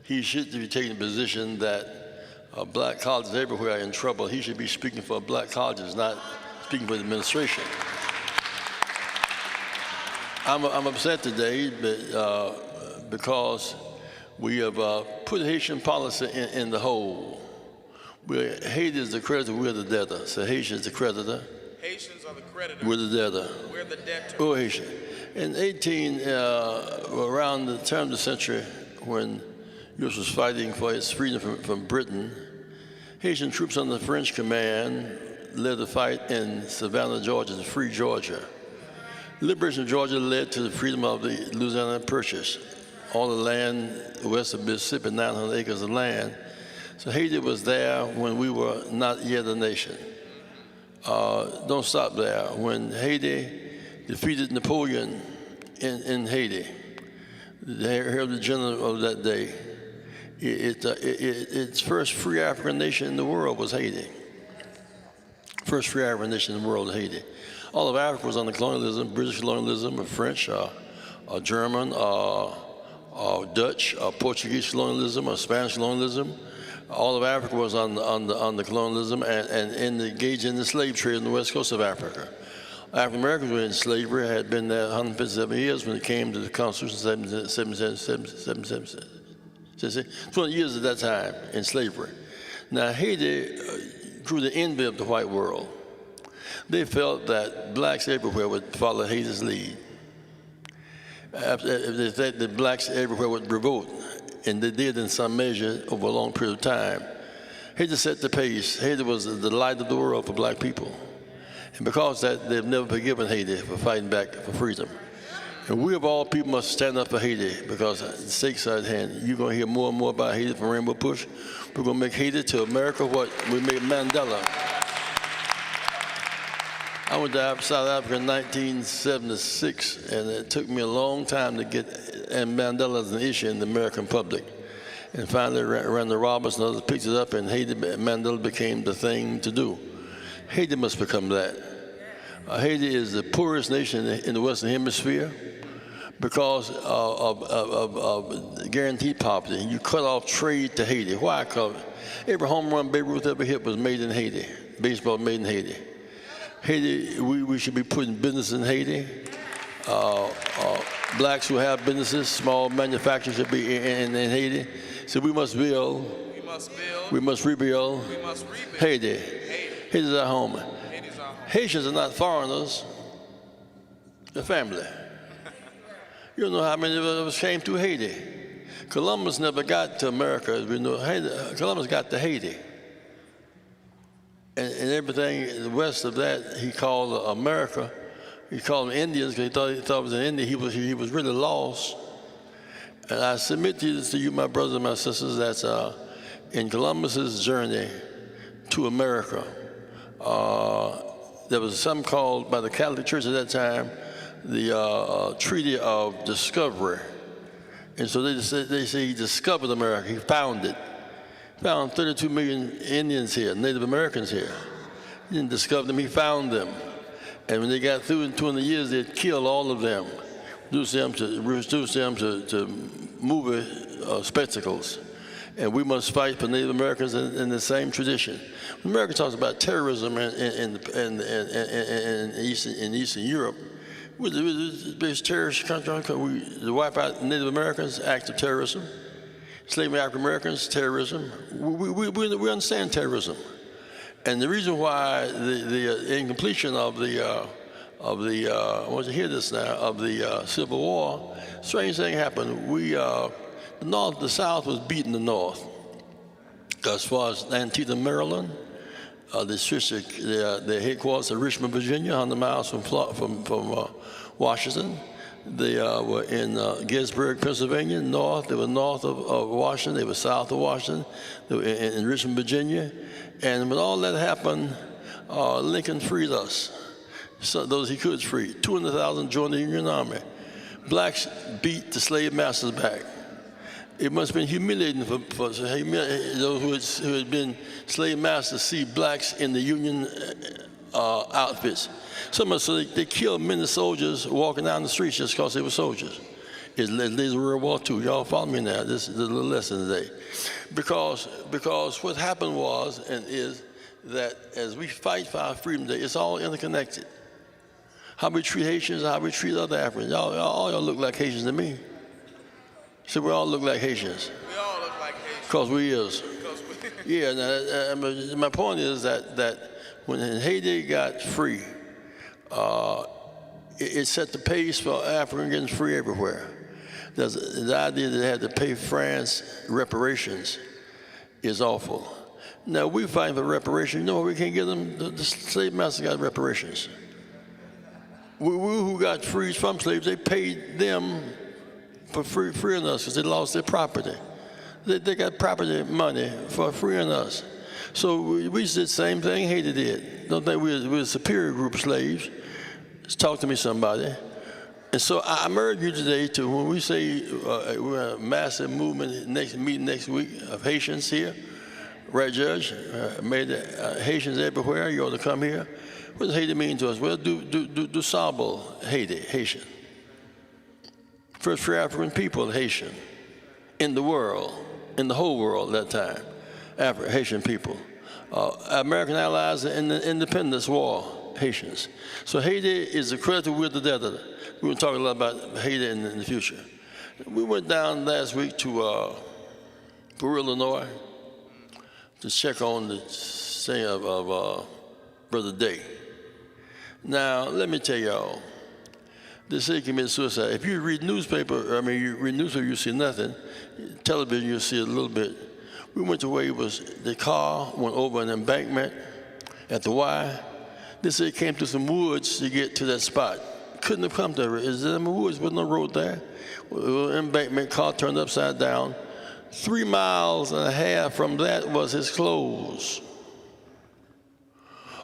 He should be taking the position that black colleges everywhere are in trouble. He should be speaking for black colleges, not speaking for the administration. I'm upset today because we have put Haitian policy in the hole. Haiti is the creditor, we're the debtor. So Haitian is the creditor. Haitians are the creditors. We're the debtor. We're the debtor. Oh, Haitian. In around the turn of the century, when U.S. was fighting for its freedom from Britain, Haitian troops under French command led the fight in Savannah, Georgia, to free Georgia. Liberation of Georgia led to the freedom of the Louisiana Purchase. All the land west of Mississippi, 900 acres of land. So Haiti was there when we were not yet a nation. Don't stop there. When Haiti defeated Napoleon in Haiti, the heralded general of that day, its first free African nation in the world was Haiti. First free African nation in the world was Haiti. All of Africa was under colonialism, British colonialism, or French, or German, or Dutch, or Portuguese colonialism, or Spanish colonialism. All of Africa was under colonialism and engaged in the slave trade on the west coast of Africa. African Americans were in slavery, had been there 157 years when it came to the Constitution in 1777. 20 years at that time in slavery. Now Haiti drew the envy of the white world. They felt that blacks everywhere would follow Haiti's lead. They said that blacks everywhere would revolt, and they did in some measure over a long period of time. Haiti set the pace. Haiti was the light of the world for black people. And because of that, they've never forgiven Haiti for fighting back for freedom. And we of all people must stand up for Haiti because the stakes are at hand. You're going to hear more and more about Haiti from Rainbow Push. We're going to make Haiti to America what we made Mandela. I went to South Africa in 1976, and it took me a long time to get Mandela as an issue in the American public. And finally, Randall Roberts and others picked it up, and Haiti, Mandela became the thing to do. Haiti must become that. Haiti is the poorest nation in the Western Hemisphere because of guaranteed poverty. You cut off trade to Haiti. Why? Because every home run Babe Ruth ever hit was made in Haiti. Baseball made in Haiti. Haiti, we should be putting business in Haiti. Blacks who have businesses, small manufacturers should be in Haiti. So we must build. We must rebuild. Haiti. Haiti is our home. Haitians are not foreigners. They're family. You don't know how many of us came through Haiti. Columbus never got to America, as we know. Columbus got to Haiti. And everything west of that, he called America. He called them Indians because he thought it was an Indian. He was really lost. And I submit to you, my brothers and my sisters, that in Columbus's journey to America, there was something called by the Catholic Church at that time the Treaty of Discovery. And so they say he discovered America. He found it. Found 32 million Indians here, Native Americans here. He didn't discover them, he found them. And when they got through in 20 years, they'd kill all of them, reduce them to movie spectacles. And we must fight for Native Americans in the same tradition. When America talks about terrorism in Eastern Europe, we're the biggest terrorist country. We wipe out Native Americans, act of terrorism. Enslaving African Americans, terrorism. We understand terrorism, and the reason why the incompletion of the I want you to hear this now, of the Civil War, strange thing happened. The South was beating the North. As far as Antietam, Maryland, they switched their headquarters to Richmond, Virginia, 100 miles from Washington. They were in Gettysburg, Pennsylvania, north. They were north of Washington. They were south of Washington. They were in Richmond, Virginia. And when all that happened, Lincoln freed us. So those he could free. 200,000 joined the Union Army. Blacks beat the slave masters back. It must have been humiliating for those who had been slave masters to see blacks in the Union outfits. Some of us, they killed many soldiers walking down the streets just because they were soldiers. It's World War II. Y'all follow me now? This is a little lesson today. Because what happened was and is that as we fight for our freedom today, it's all interconnected. How we treat Haitians, how we treat other Africans. All y'all look like Haitians to me. So we all look like Haitians. We all look like Haitians. Because we is. Yeah, now, my point is that when Haiti got free, it set the pace for Africans getting free everywhere. The idea that they had to pay France reparations is awful. Now, we fighting for reparations. No, we can't give them, the slave masters got reparations. We who got freed from slaves, they paid them for freeing us because they lost their property. They got property money for freeing us. So we did the same thing Haiti did. Don't think we're a superior group of slaves. Just talk to me, somebody. And so I'm urging you today to, when we say we're a massive movement meeting next week of Haitians here, right, Judge? Made Haitians everywhere. You ought to come here. What does Haiti mean to us? Well, do Sable, Haitian. First free African people, Haitian. In the world, in the whole world at that time, Haitian people. American allies in the independence war, Haitians. So Haiti is a creditor with the debtor. We're going to talk a lot about Haiti in the future. We went down last week to Peru, Illinois, to check on the thing of Brother Day. Now, let me tell y'all, they say he committed suicide. If you read newspaper, you see nothing. Television, you see a little bit. We went to where the car went over an embankment at the Y. They say it came through some woods to get to that spot. Couldn't have come to it. Is there woods with no road there? Embankment, car turned upside down. 3.5 miles from that was his clothes.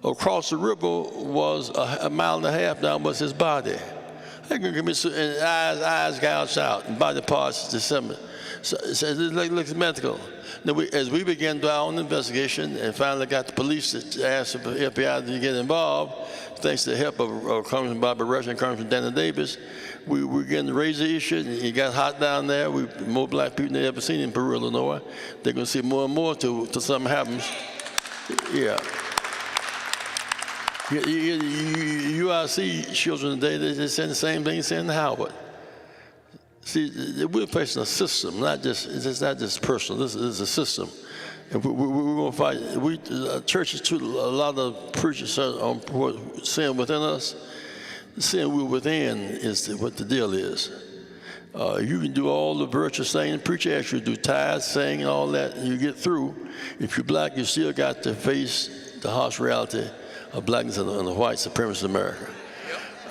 Across the river was 1.5 miles down was his body. And eyes gouged out, and body parts disseminated. So it looks medical. Now as we began our own investigation and finally got the police to ask the FBI to get involved, thanks to the help of Congressman Bobby Rush and Congressman Danny Davis, we were getting to raise the issue. And it got hot down there. More black people than they ever seen in Peru, Illinois. They're going to see more and more till something happens. Yeah. You see children today, they're saying the same thing saying in Howard. See, we're facing a system, it's not just personal, this is a system. And we're going to fight. Churches, too, a lot of preachers on sin within us. Sin we're within is what the deal is. You can do all the virtuous things. Preacher asks you to do tithes, sing, and all that, and you get through. If you're black, you still got to face the harsh reality of blackness and the white supremacist America.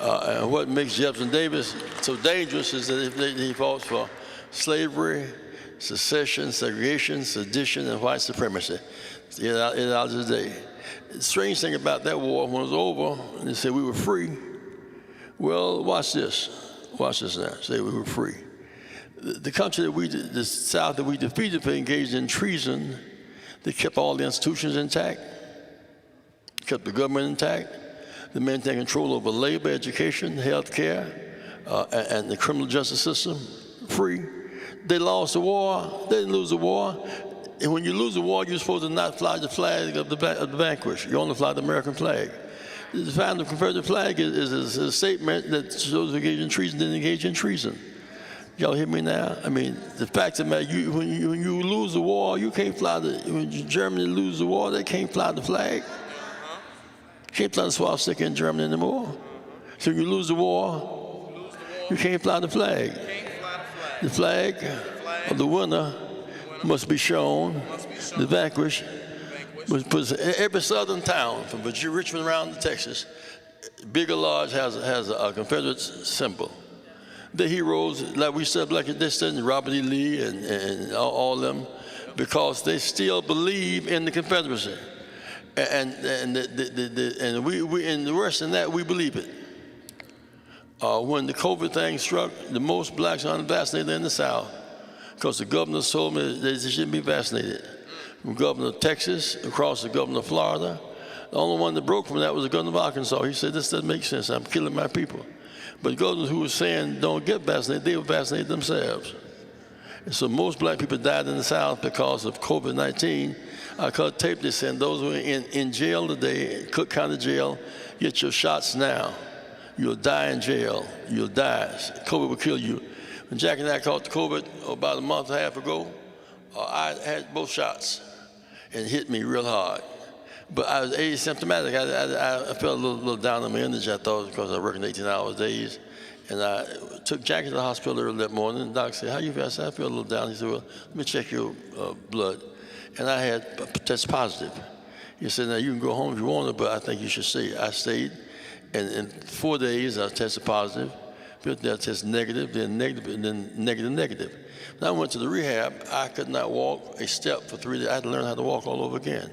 And what makes Jefferson Davis so dangerous is that he fought for slavery, secession, segregation, sedition, and white supremacy. It out today. The strange thing about that war, when it was over, and they said we were free. Well, watch this. Watch this now. Say we were free. The country the South that we defeated for engaged in treason, they kept all the institutions intact, kept the government intact. They maintained control over labor, education, health care, and the criminal justice system, free. They lost the war. They didn't lose the war. And when you lose the war, you're supposed to not fly the flag of the vanquished. You only fly the American flag. The fact of the Confederate flag is a statement that shows engaged in treason didn't engage in treason. Y'all hear me now? I mean, the fact of the matter, when you lose the war, you can't fly when Germany loses the war, they can't fly the flag. Can't fly the swastika in Germany anymore. So you lose the war, you can't fly the flag. The flag of the winner must be shown, the vanquished must put every southern town, from Richmond around to Texas, big or large, has a Confederate symbol. The heroes, like we said, like they said, Robert E. Lee and all of them, because they still believe in the Confederacy. And the worse than that, we believe it. When the COVID thing struck, the most blacks are unvaccinated in the South. because the governor told me they shouldn't be vaccinated. From Governor of Texas, across the Governor of Florida. The only one that broke from that was the Governor of Arkansas. He said, this doesn't make sense. I'm killing my people. But governors who were saying don't get vaccinated, they were vaccinated themselves. And so most black people died in the South because of COVID-19. I caught tape they said, those who are in jail today, Cook County Jail, get your shots now. You'll die in jail. You'll die. COVID will kill you. When Jackie and I caught the COVID about a month and a half ago, I had both shots, and it hit me real hard. But I was asymptomatic. I felt a little down on my energy, I thought, because I was working 18-hour days. And I took Jackie to the hospital early that morning, and the doctor said, how you feel? I said, I feel a little down. He said, well, let me check your blood. And I had tested positive. He said, now you can go home if you want to, but I think you should stay. I stayed, and in 4 days I tested positive. Fifth day I tested negative, then negative, and then negative. When I went to the rehab, I could not walk a step for 3 days. I had to learn how to walk all over again.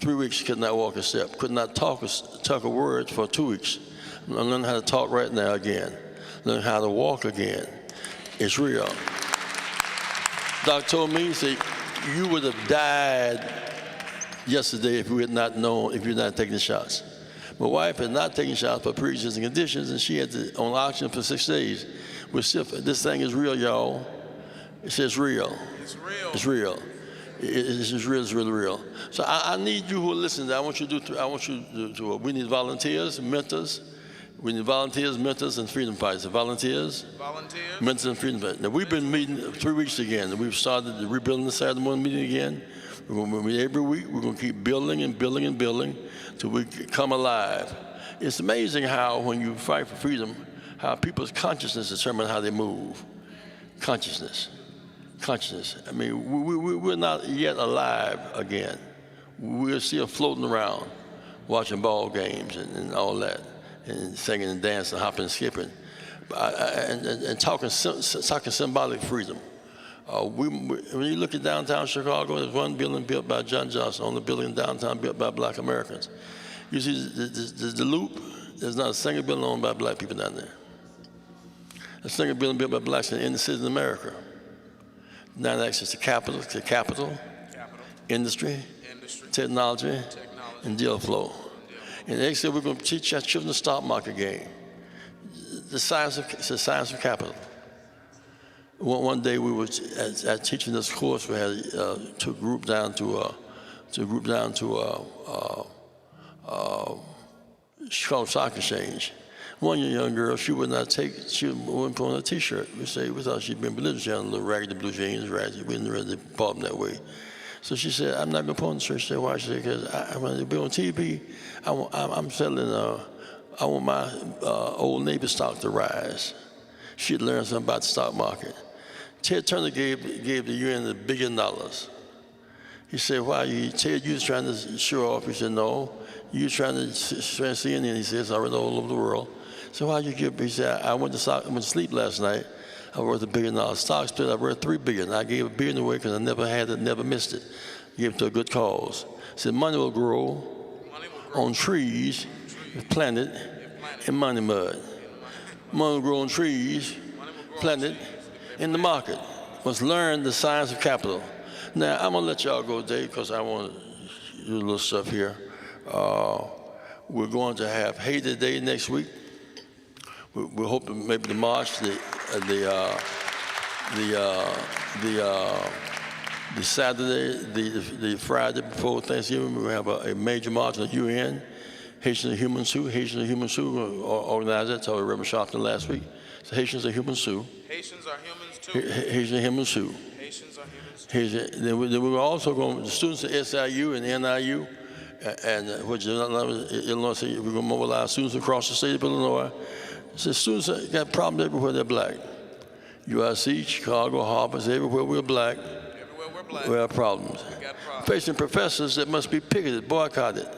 3 weeks, could not walk a step. Could not talk a word for 2 weeks. I'm learning how to talk right now again. Learn how to walk again. It's real. Doc told me, he said, you would have died yesterday if you had not known, if you're not taking the shots. My wife had not taken shots for pre-existing conditions, and she had to on oxygen for 6 days. We're still, this thing is real, y'all. It says real. It's real. It's real. It's real. It's really real. So I need you who are listening. I want you to do. We need volunteers, mentors. We need volunteers, mentors, and freedom fighters. Volunteers, mentors, and freedom fighters. Now we've been meeting 3 weeks again. We've started the Rebuilding the Saturday morning meeting again. We're going to meet every week. We're going to keep building and building and building till we come alive. It's amazing how when you fight for freedom, how people's consciousness determines how they move. Consciousness. I mean, we're not yet alive again. We're still floating around, watching ball games and all that, and singing and dancing, hopping and skipping, and talking symbolic freedom. When you look at downtown Chicago, there's one building built by John Johnson, only building in downtown built by black Americans. You see the Loop, there's not a single building owned by black people down there. A single building built by blacks in the cities of America. Not access to capital, industry, technology, and deal flow. And they said we're going to teach our children the stock market game. The science of capital. One day we were at teaching this course. We had took a group down to Chicago Stock Exchange. One young girl, she wouldn't put on a T-shirt. We thought she'd been belligerent. She had a little raggedy blue jeans, raggedy. We didn't really bought them that way. So she said, I'm not going to put on the shirt. She said, why? She said, because when they be on TV, I'm selling, I want my Old Navy stock to rise. She'd learned something about the stock market. Ted Turner gave the UN $1 billion. He said, why? Ted, you was trying to show off. He said, no. You was trying to see in. He said, it's already all over the world. So why you give? He said, I went to sleep last night. I worth $1 billion. Stock split, I worth $3 billion. I gave $1 billion away because I never had it, never missed it. Gave it to a good cause. He said, money will grow on trees if planted in money mud. Money will grow on trees planted in the market. Must learn the science of capital. Now, I'm going to let y'all go today because I want to do a little stuff here. We're going to have Haiti Day next week. We're hoping maybe the march, the Saturday, the Friday before Thanksgiving, we have a major march at the UN. Haitians are human too. Haitians are human too. Organized that. Told Reverend Sharpton last week. So Haitians are humans too. Haitians are humans too. Haitians are humans too. Haitians are humans too. Then we're also going, the students at SIU and NIU, and which is Illinois, we're going to mobilize students across the state of Illinois. So students got problems everywhere they're black. UIC, Chicago, Harvard, everywhere we're black. We have problems. Facing professors that must be picketed, boycotted.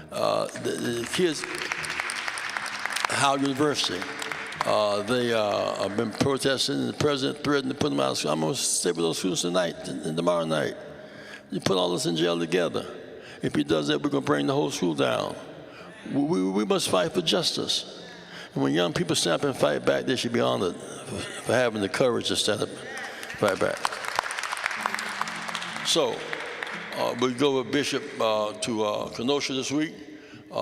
The kids, Howard University, they have been protesting, and the president threatened to put them out of school. I'm going to stay with those students tonight and tomorrow night. You put all this in jail together. If he does that, we're going to bring the whole school down. We must fight for justice. And when young people stand up and fight back, they should be honored for having the courage to stand up Fight back. So, we go with Bishop to Kenosha this week.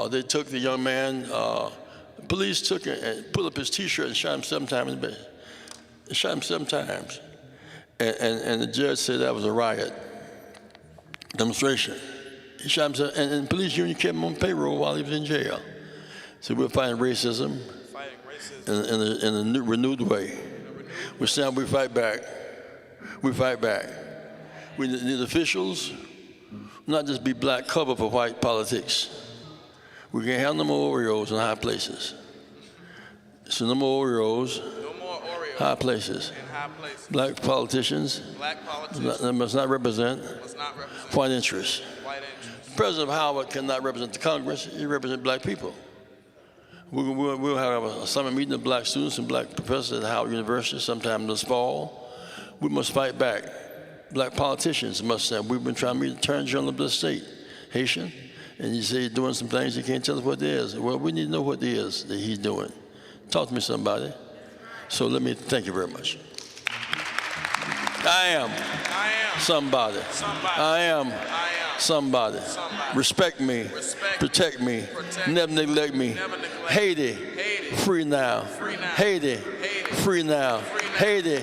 They took the young man, police took him and pulled up his T-shirt and shot him 7 times in the bed. They shot him 7 times. And the judge said that was a riot demonstration. He shot him, and the police union kept him on payroll while he was in jail. So we're fighting racism in a new, renewed way. We stand, we fight back. We fight back. We need officials, not just be black cover for white politics. We can't have no more Oreos in high places. So no more Oreos, high places. Black politicians, must not represent white interests. President Howard cannot represent the Congress. He represents black people. We'll have a summer meeting of black students and black professors at Howard University sometime this fall. We must fight back. Black politicians must say, we've been trying to meet the Attorney General of the state, Haitian, and you say he's doing some things, you can't tell us what it is. Well, we need to know what it is that he's doing. Talk to me, somebody. So let me thank you very much. I am somebody. I am somebody. Respect me. Protect me. Never neglect me. Haiti, free now. Haiti, free now. Haiti,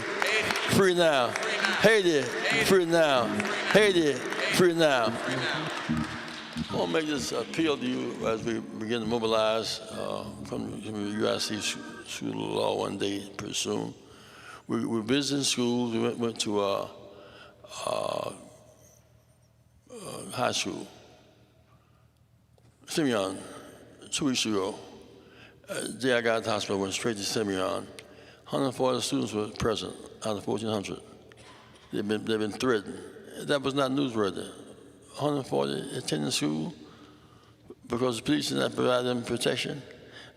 free now. Haiti, free now. Haiti, free now. I want to make this appeal to you as we begin to mobilize from the UIC School of Law one day pretty soon. We're visiting schools. We went to high school. Simeon, 2 weeks ago, the day I got to the hospital, I went straight to Simeon. 140 students were present out of 1,400. They've been threatened. That was not newsworthy. 140 attending school because the police did not provide them protection.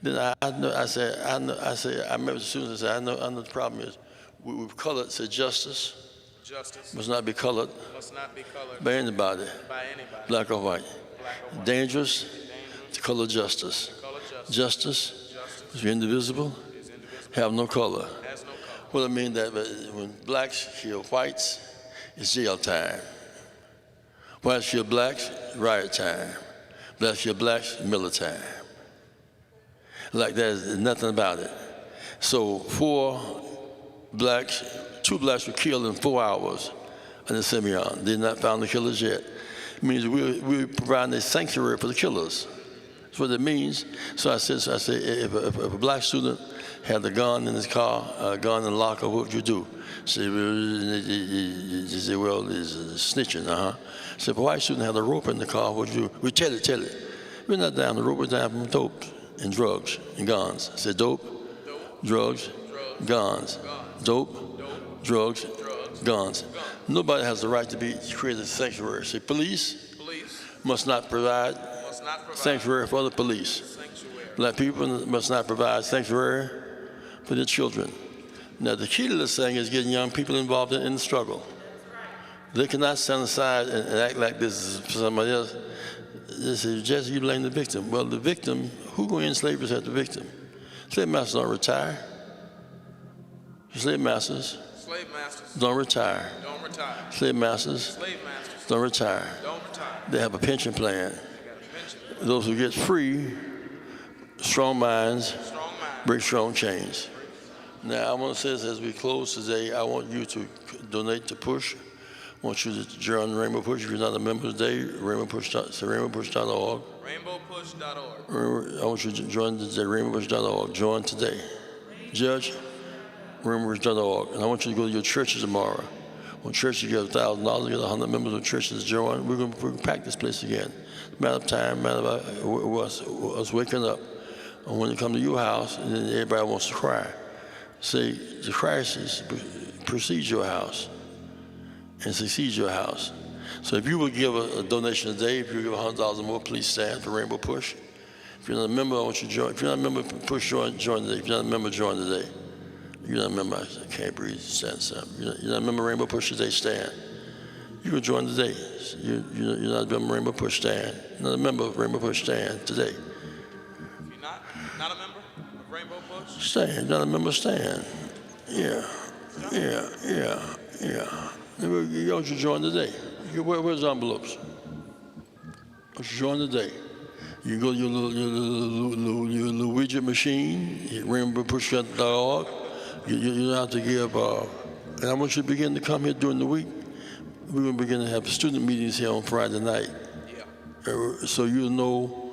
Then I met with the students and said, I know the problem is. We've colored, said justice. Justice must not be colored. Must not be colored by anybody. By anybody. Black or white. Dangerous to color justice. Justice is indivisible. Have no color. Well, I mean that when blacks kill whites, it's jail time. Whites kill blacks, riot time. Blacks kill blacks, miller time. Like there's nothing about it. So 2 blacks were killed in 4 hours in the Simeon. They did not find the killers yet. It means we're providing a sanctuary for the killers. That's what it means. So I said, if a black student had a gun in his car, a gun in the locker, what would you do? Say, well, he's snitching, So if a white student had a rope in the car, what would you do? We tell it. We're not down the rope, we're down from dope and drugs and guns. I said dope, drugs, guns. Dope, drugs, guns. Nobody has the right to create a sanctuary. Say police must not provide sanctuary for other police. Black people must not provide sanctuary for their children. Now the key to this thing is getting young people involved in the struggle. They cannot stand aside and act like this is for somebody else. They say, Jesse, you blame the victim. Well, the victim, who going in slavery is the victim? Slave masters don't retire. Slave masters don't retire. Slave masters don't retire. They have a pension plan. Those who get free, strong minds break strong chains. Now, I want to say this as we close today. I want you to donate to PUSH. I want you to join Rainbow Push. If you're not a member today, rainbowpush.org. Rainbowpush.org. I want you to join today, rainbowpush.org. Join today. Judge, rainbowpush.org. And I want you to go to your churches tomorrow. When church, you get $1,000, you get 100 members of churches join. We're going to pack this place again. Matter of time, matter of us waking up. And when you come to your house, and then everybody wants to cry. Say, the crisis precedes your house and succeeds your house. So if you would give a donation today, if you give $100 or more, please stand for Rainbow Push. If you're not a member, I want you to join. If you're not a member, Push, join today. If you're not a member, join today. If you're not a member, I can't breathe, stand. You're not a member of Rainbow Push today, stand. You can join today. You're not a member of Rainbow Push, stand. You're not a member of Rainbow Push, stand today. If you're not a member of Rainbow Push? Stand, not a member, stand. Yeah. Yeah. You don't you join today? Where's the envelopes? Don't you join today? You go to your little widget machine, you rainbowpush.org. You don't have to give, and I want you to begin to come here during the week. We're going to begin to have student meetings here on Friday night. Yeah. So you'll know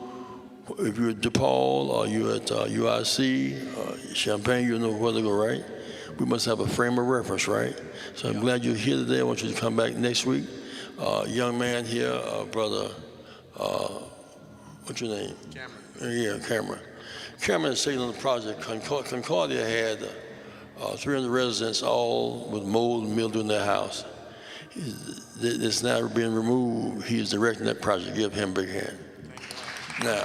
if you're at DePaul or you're at UIC, Champaign, you'll know where to go, right? We must have a frame of reference, right? So I'm glad you're here today. I want you to come back next week. Young man here, brother, what's your name? Cameron. Yeah, Cameron. Cameron is taking on the project. Concordia had 300 residents, all with mold and mildew in their house. It's now being removed. He's directing that project. Give him a big hand. Now,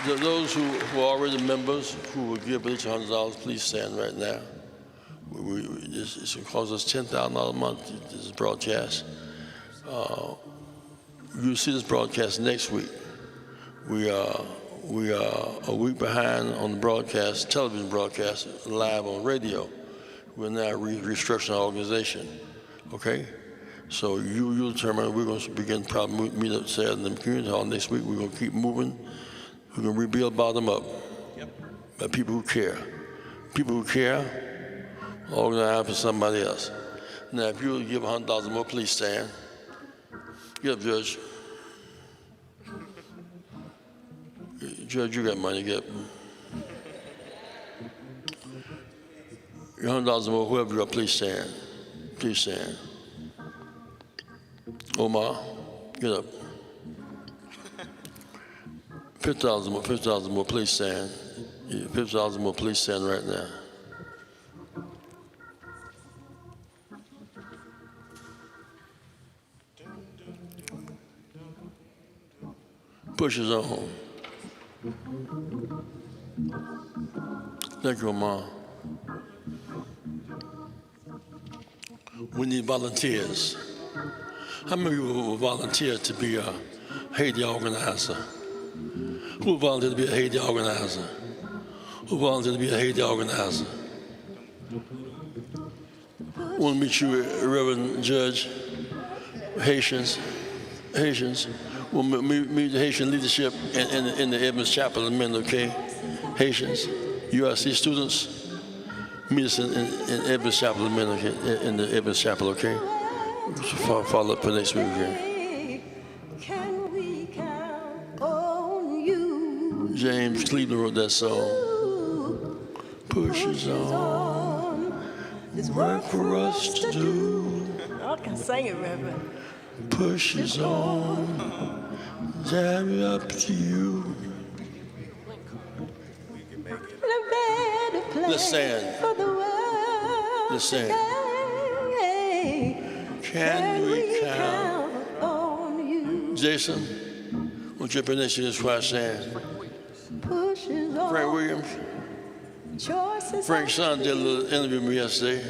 those who are already members who will give each $100, please stand right now. It's going to cost us $10,000 a month, this broadcast. You'll see this broadcast next week. We are a week behind on the broadcast, television broadcast, live on radio. We're now restructuring our organization, okay? So you'll determine, we're going to begin probably meet up Saturday in the community hall next week. We're going to keep moving. We're going to rebuild bottom up by people who care. People who care, organize for somebody else. Now, if you'll give $100 more, please stand. Get up, Judge. Judge, you got money, get up. $100 more, whoever you are, please stand. Please stand. Omar, get up. $50 more, please stand. Yeah, $50 more, please stand right now. Push is on. Thank you, Omar. We need volunteers. How many of you will volunteer to be a Haiti organizer? Who will volunteer to be a Haiti organizer? Who will volunteer to be a Haiti organizer? I want to meet you, Reverend Judge. Haitians. We'll meet the Haitian leadership in the Evans Chapel in a minute, okay? Haitians, UIC students, meet us in Evans Chapel in a minute, okay? In the Evans Chapel, okay? Follow up for next week, okay? Can we count on you? James Cleveland wrote that song. Pushes on. There's Work for us to do. I can sing it, Reverend. Pushes on. Jam up to you. Let's stand. Let's stand. Can we count on you? Jason, won't you finish this while I stand? Pushes on. Frank Williams. Choices Frank's son did a little interview with me yesterday.